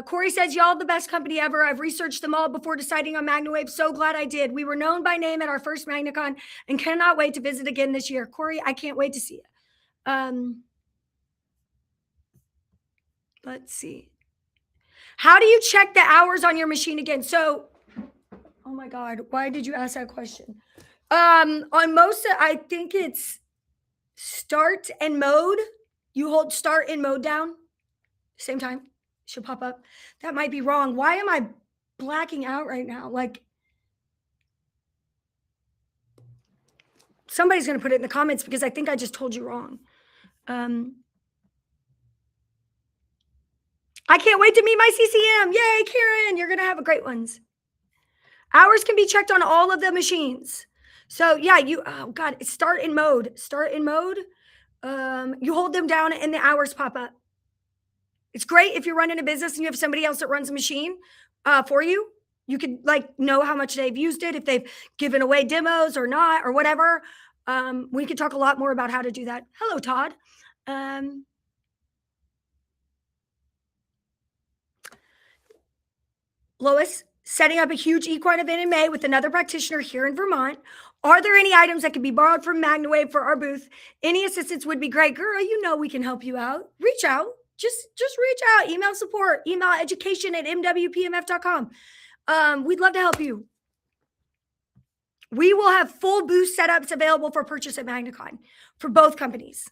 Corey says, y'all the best company ever. I've researched them all before deciding on MagnaWave. So glad I did. We were known by name at our first MagnaCon and cannot wait to visit again this year. Corey, I can't wait to see you. Let's see. How do you check the hours on your machine again? So, oh my God, why did you ask that question? On most, I think it's start and mode. You hold start and mode down, same time. Should pop up. That might be wrong. Why am I blacking out right now? Like, somebody's going to put it in the comments because I think I just told you wrong. I can't wait to meet my CCM. Yay, Karen. You're going to have a great ones. Hours can be checked on all of the machines. So yeah, oh God, start in mode. Start in mode. You hold them down and the hours pop up. It's great if you're running a business and you have somebody else that runs a machine for you. You could know how much they've used it, if they've given away demos or not, or whatever. We could talk a lot more about how to do that. Hello, Todd. Lois, setting up a huge equine event in May with another practitioner here in Vermont. Are there any items that can be borrowed from MagnaWave for our booth? Any assistance would be great. Girl, you know we can help you out. Reach out. Just reach out. Email support. Email education@mwpmf.com. We'd love to help you. We will have full booth setups available for purchase at MagnaCon for both companies.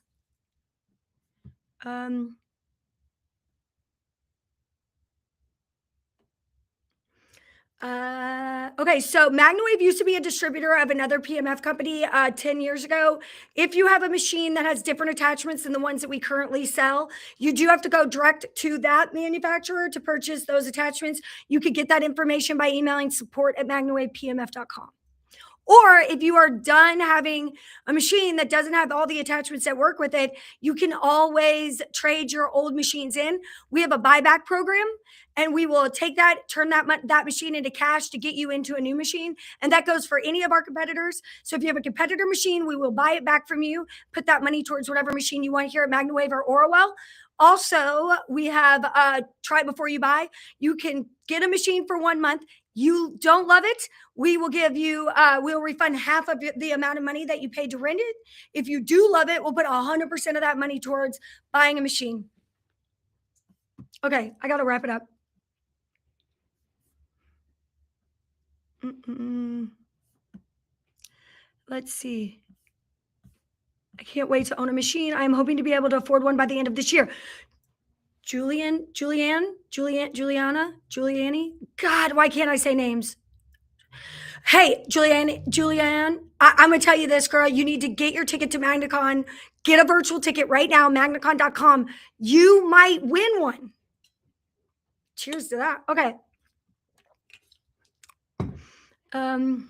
Okay, so MagnaWave used to be a distributor of another PMF company 10 years ago. If you have a machine that has different attachments than the ones that we currently sell, you do have to go direct to that manufacturer to purchase those attachments. You could get that information by emailing support@magnawavepmf.com. Or if you are done having a machine that doesn't have all the attachments that work with it, you can always trade your old machines in. We have a buyback program, and we will take that, turn that machine into cash to get you into a new machine. And that goes for any of our competitors. So if you have a competitor machine, we will buy it back from you, put that money towards whatever machine you want here at MagnaWave or Orwell. Also, we have try before you buy. You can get a machine for 1 month. You don't love it, we will give you, we'll refund half of the amount of money that you paid to rent it. If you do love it, we'll put 100% of that money towards buying a machine. Okay, I got to wrap it up. Let's see. I can't wait to own a machine. I'm hoping to be able to afford one by the end of this year. Juliana. God, why can't I say names? Hey, Julianne, I'm going to tell you this, girl. You need to get your ticket to MagnaCon. Get a virtual ticket right now, magnacon.com. You might win one. Cheers to that. Okay. Do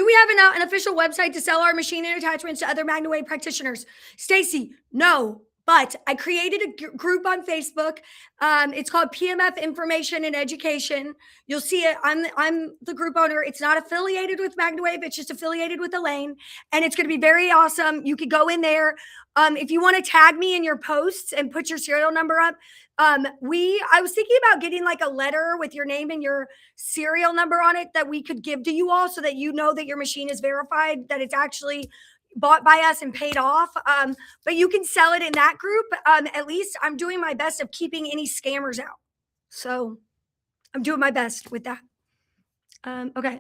we have an official website to sell our machine and attachments to other MagnaWave practitioners? Stacy, no. But I created a group on Facebook. It's called PMF Information and Education. You'll see it. I'm the group owner. It's not affiliated with MagnaWave. It's just affiliated with Elaine. And it's going to be very awesome. You could go in there. If you want to tag me in your posts and put your serial number up, I was thinking about getting like a letter with your name and your serial number on it that we could give to you all so that you know that your machine is verified, that it's actually bought by us and paid off. But you can sell it in that group. At least I'm doing my best of keeping any scammers out. So I'm doing my best with that. Okay.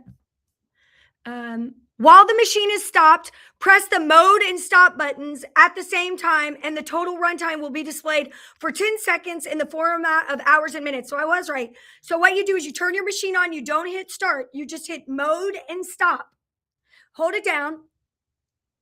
While the machine is stopped, press the mode and stop buttons at the same time, and the total runtime will be displayed for 10 seconds in the format of hours and minutes. So I was right. So what you do is you turn your machine on. You don't hit start. You just hit mode and stop. Hold it down.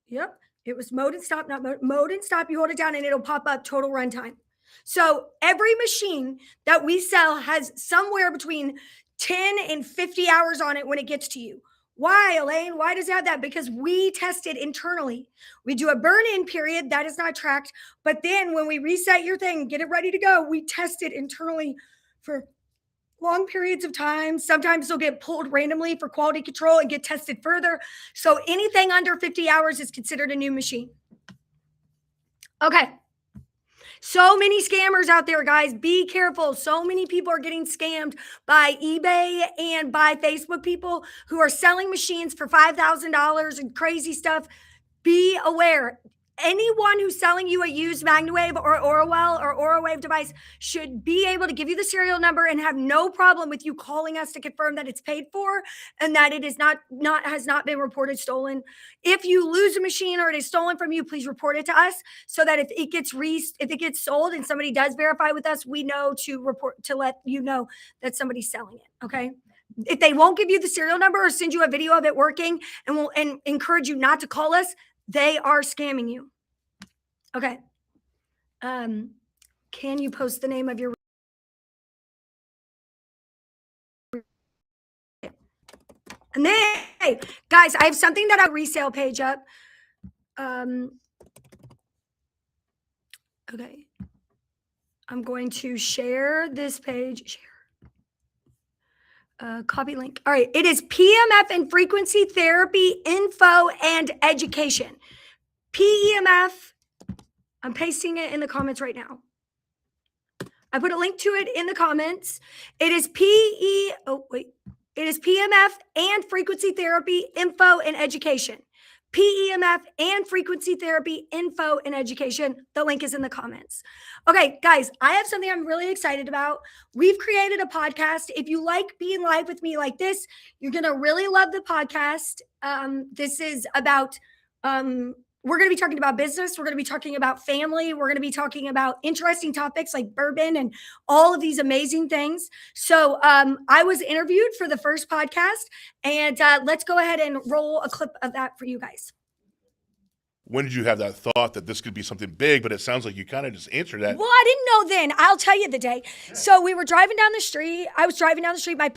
Yep. It was mode and stop, not mode and stop. You hold it down and it'll pop up total runtime. So every machine that we sell has somewhere between 10 and 50 hours on it when it gets to you. Why, Elaine? Why does it have that? Because we test it internally. We do a burn-in period. That is not tracked. But then when we reset your thing, get it ready to go, we test it internally for long periods of time. Sometimes they'll get pulled randomly for quality control and get tested further. So anything under 50 hours is considered a new machine. Okay. So many scammers out there, guys. Be careful. So many people are getting scammed by eBay and by Facebook people who are selling machines for $5,000 and crazy stuff. Be aware. Anyone who's selling you a used MagnaWave or Orwell or OraWave device should be able to give you the serial number and have no problem with you calling us to confirm that it's paid for and that it is has not been reported stolen. If you lose a machine or it is stolen from you, please report it to us so that if it gets sold and somebody does verify with us, we know to let you know that somebody's selling it. Okay. If they won't give you the serial number or send you a video of it working and encourage you not to call us, they are scamming you. Okay. Can you post the name of your... And then, hey, guys, I have something that I resale page up. Okay. I'm going to share this page. Copy link. All right. It is PMF and frequency therapy info and education. PEMF. I'm pasting it in the comments right now. I put a link to it in the comments. It is It is PMF and frequency therapy info and education. PEMF and frequency therapy info and education. The link is in the comments. Okay, guys, I have something I'm really excited about. We've created a podcast. If you like being live with me like this, you're going to really love the podcast. This is about, we're going to be talking about business. We're going to be talking about family. We're going to be talking about interesting topics like bourbon and all of these amazing things. So I was interviewed for the first podcast, and let's go ahead and roll a clip of that for you guys. When did you have that thought that this could be something big? But it sounds like you kind of just answered that. Well, I didn't know then. I'll tell you the day. So we were driving down the street. I was driving down the street. My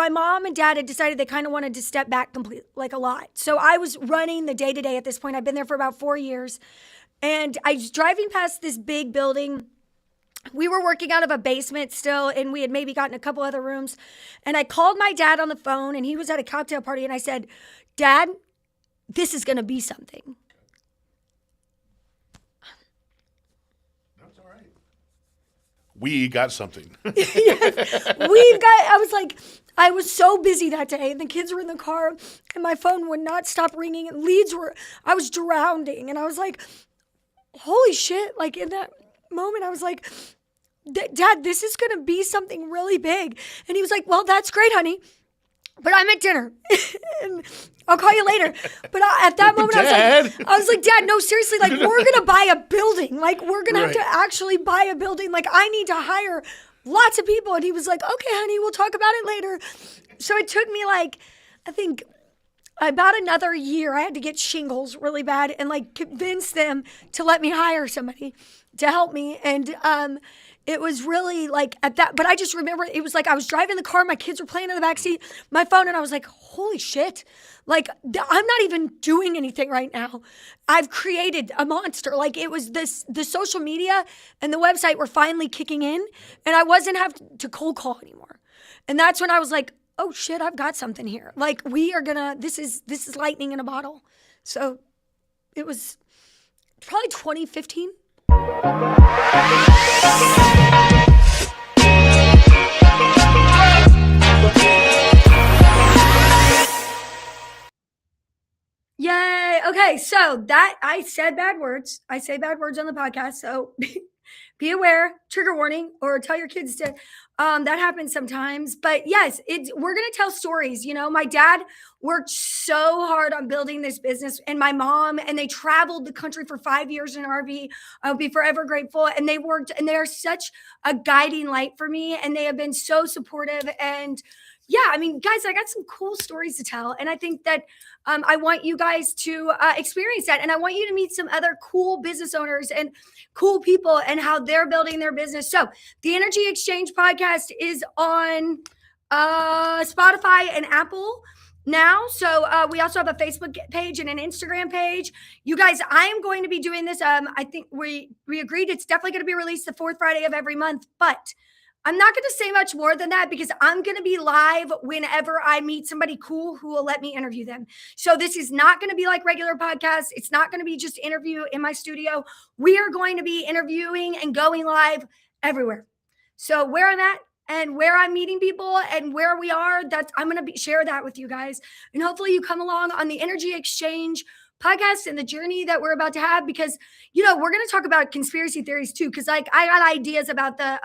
mom and dad had decided they kind of wanted to step back completely, like a lot. So I was running the day-to-day at this point. I've been there for about 4 years. And I was driving past this big building. We were working out of a basement still, and we had maybe gotten a couple other rooms. And I called my dad on the phone, and he was at a cocktail party. And I said, Dad, this is going to be something. We got something. Yes, I was so busy that day, and the kids were in the car, and my phone would not stop ringing, and I was drowning, and I was like, holy shit. Like in that moment, I was like, Dad, this is going to be something really big. And he was like, well, that's great, honey, but I'm at dinner. And I'll call you later. But at that moment, I was like, Dad, no, seriously, like, we're going to buy a building. Like, we're going to have to actually buy a building. Like, I need to hire lots of people. And he was like, okay, honey, we'll talk about it later. So it took me like, I think about another year. I had to get shingles really bad and like convince them to let me hire somebody to help me. And it was really like at that, but I just remember it was like I was driving the car, my kids were playing in the backseat, my phone, and I was like, holy shit. Like, I'm not even doing anything right now. I've created a monster. Like, it was the social media and the website were finally kicking in, and I wasn't having to cold call anymore. And that's when I was like, oh shit, I've got something here. Like, this is lightning in a bottle. So it was probably 2015. Yay. Okay. So that I said bad words. I say bad words on the podcast. So be aware, trigger warning, or tell your kids to, that happens sometimes. But yes, we're going to tell stories. You know, my dad worked so hard on building this business, and my mom, and they traveled the country for 5 years in an RV. I'll be forever grateful. And they worked, and they are such a guiding light for me. And they have been so supportive. And yeah, I mean, guys, I got some cool stories to tell. And I think that I want you guys to experience that. And I want you to meet some other cool business owners and cool people and how they're building their business. So the Energy Exchange podcast is on Spotify and Apple now. So we also have a Facebook page and an Instagram page. You guys, I am going to be doing this. I think we agreed it's definitely going to be released the fourth Friday of every month, but I'm not going to say much more than that because I'm going to be live whenever I meet somebody cool who will let me interview them. So this is not going to be like regular podcasts. It's not going to be just interview in my studio. We are going to be interviewing and going live everywhere. So where I'm at and where I'm meeting people and where we are, I'm going to share that with you guys. And hopefully you come along on the Energy Exchange podcast and the journey that we're about to have, because we're going to talk about conspiracy theories too, because like I got ideas about the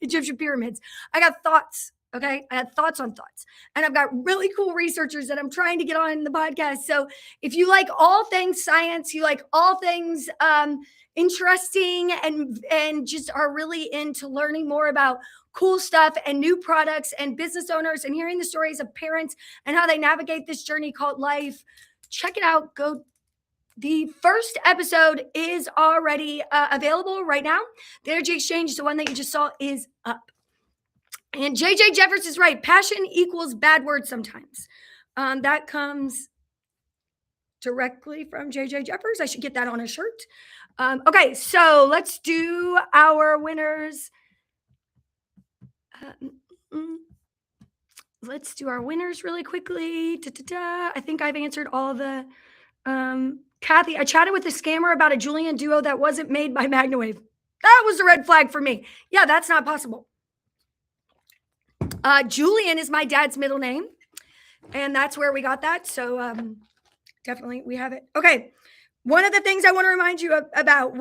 Egyptian pyramids. I got thoughts. Okay, I had thoughts on thoughts, and I've got really cool researchers that I'm trying to get on the podcast. So if you like all things science, you like all things interesting, and just are really into learning more about cool stuff and new products and business owners and hearing the stories of parents and how they navigate this journey called life, check it out. The first episode is already available right now. The Energy Exchange, the one that you just saw, is up. And JJ Jeffers is right. Passion equals bad words sometimes. That comes directly from JJ Jeffers. I should get that on a shirt. Okay, so let's do our winners. Let's do our winners really quickly. I think I've answered all the... Kathy, I chatted with a scammer about a Julian duo that wasn't made by MagnaWave. That was a red flag for me. Yeah, that's not possible. Julian is my dad's middle name, and that's where we got that. So definitely we have it. Okay. One of the things I want to remind you about,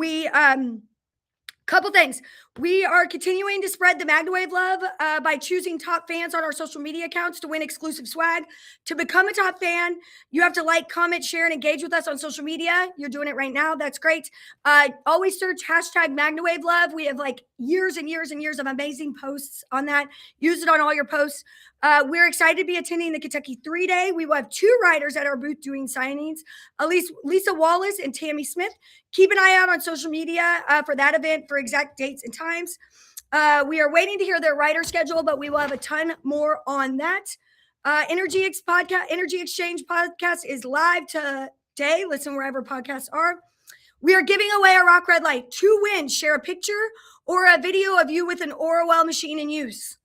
couple things. We are continuing to spread the MagnaWave love by choosing top fans on our social media accounts to win exclusive swag. To become a top fan, you have to like, comment, share, and engage with us on social media. You're doing it right now. That's great. Always search hashtag MagnaWave love. We have like years and years and years of amazing posts on that. Use it on all your posts. We're excited to be attending the Kentucky 3-Day. We will have 2 riders at our booth doing signings, Lisa Wallace and Tammy Smith. Keep an eye out on social media for that event for exact dates and times. We are waiting to hear their rider schedule, but we will have a ton more on that. Energy Exchange podcast is live today. Listen wherever podcasts are. We are giving away a rock red light. 2 wins. Share a picture or a video of you with an Orwell machine in use.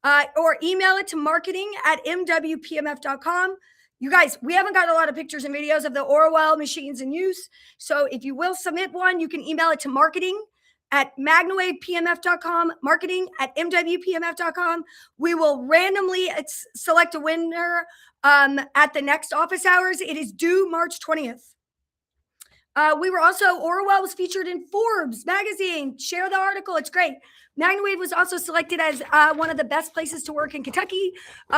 Or email it to marketing@mwpmf.com. You guys, we haven't got a lot of pictures and videos of the Orwell machines in use. So if you will submit one, you can email it to marketing@MagnaWavePMF.com, marketing@MWPMF.com. We will randomly select a winner at the next office hours. It is due March 20th. Orwell was featured in Forbes magazine. Share the article. It's great. MagnaWave was also selected as one of the best places to work in Kentucky.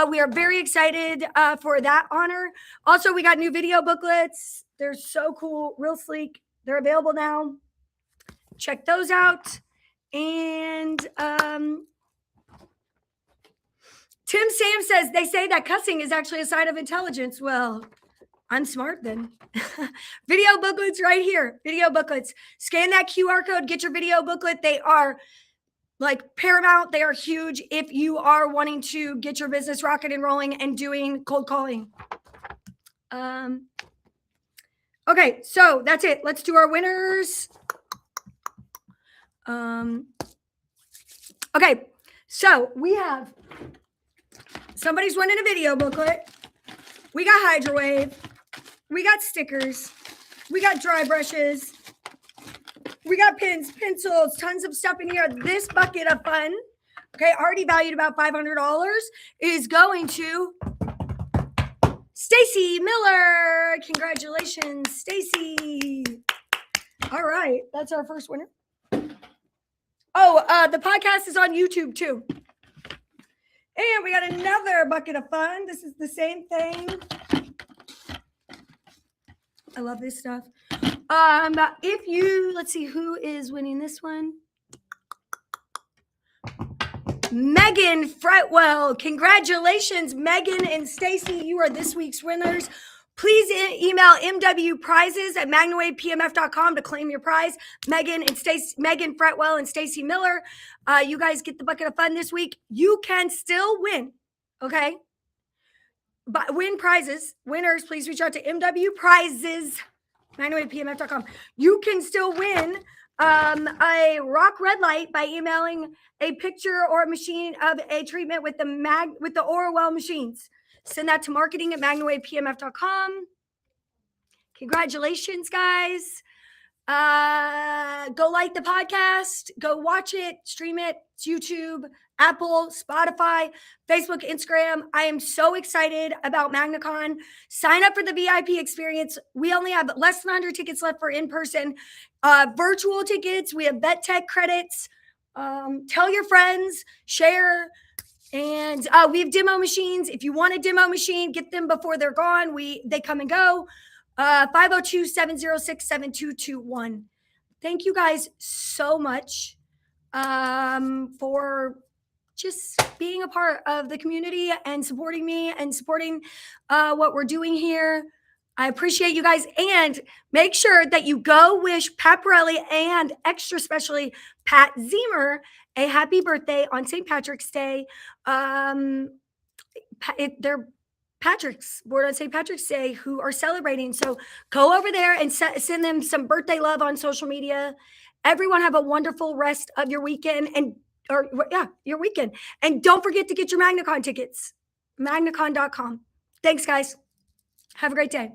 We are very excited for that honor. Also, we got new video booklets. They're so cool, real sleek. They're available now. Check those out. And Tim Sam says, they say that cussing is actually a sign of intelligence. Well, I'm smart then. Video booklets right here. Video booklets. Scan that QR code. Get your video booklet. They are like Paramount. They are huge if you are wanting to get your business rocking and rolling and doing cold calling. Okay, so that's it. Let's do our winners. Okay, so we have somebody's winning a video booklet. We got MagnaWave. We got stickers. We got dry brushes. We got pins, pencils, tons of stuff in here. This bucket of fun, okay, already valued about $500, is going to Stacy Miller. Congratulations, Stacy. All right, that's our first winner. Oh, the podcast is on YouTube too. And we got another bucket of fun. This is the same thing. I love this stuff. Let's see who is winning this one. Megan Fretwell. Congratulations, Megan and Stacy. You are this week's winners. Please email mwprizes@magnawavepmf.com to claim your prize. Megan Fretwell and Stacy Miller. You guys get the bucket of fun this week. You can still win. Okay. But win prizes. Winners, please reach out to mwprizes@magnawavepmf.com. You can still win a rock red light by emailing a picture or a machine of a treatment with the Orwell machines. Send that to marketing@magnawavepmf.com. Congratulations, guys. Go like the podcast. Go watch it. Stream it. It's YouTube, Apple, Spotify, Facebook, Instagram. I am so excited about MagnaCon. Sign up for the VIP experience. We only have less than 100 tickets left for in-person. Virtual tickets. We have vet tech credits. Tell your friends. Share. And we have demo machines. If you want a demo machine, get them before they're gone. They come and go. 502-706-7221. Thank you guys so much for just being a part of the community and supporting me and supporting what we're doing here. I appreciate you guys. And make sure that you go wish Pat Pirelli and extra specially Pat Zemer a happy birthday on St. Patrick's Day. They're Patrick's, born on St. Patrick's Day, who are celebrating. So go over there and send them some birthday love on social media. Everyone have a wonderful rest of your weekend your weekend. And don't forget to get your MagnaCon tickets, magnacon.com. Thanks, guys. Have a great day.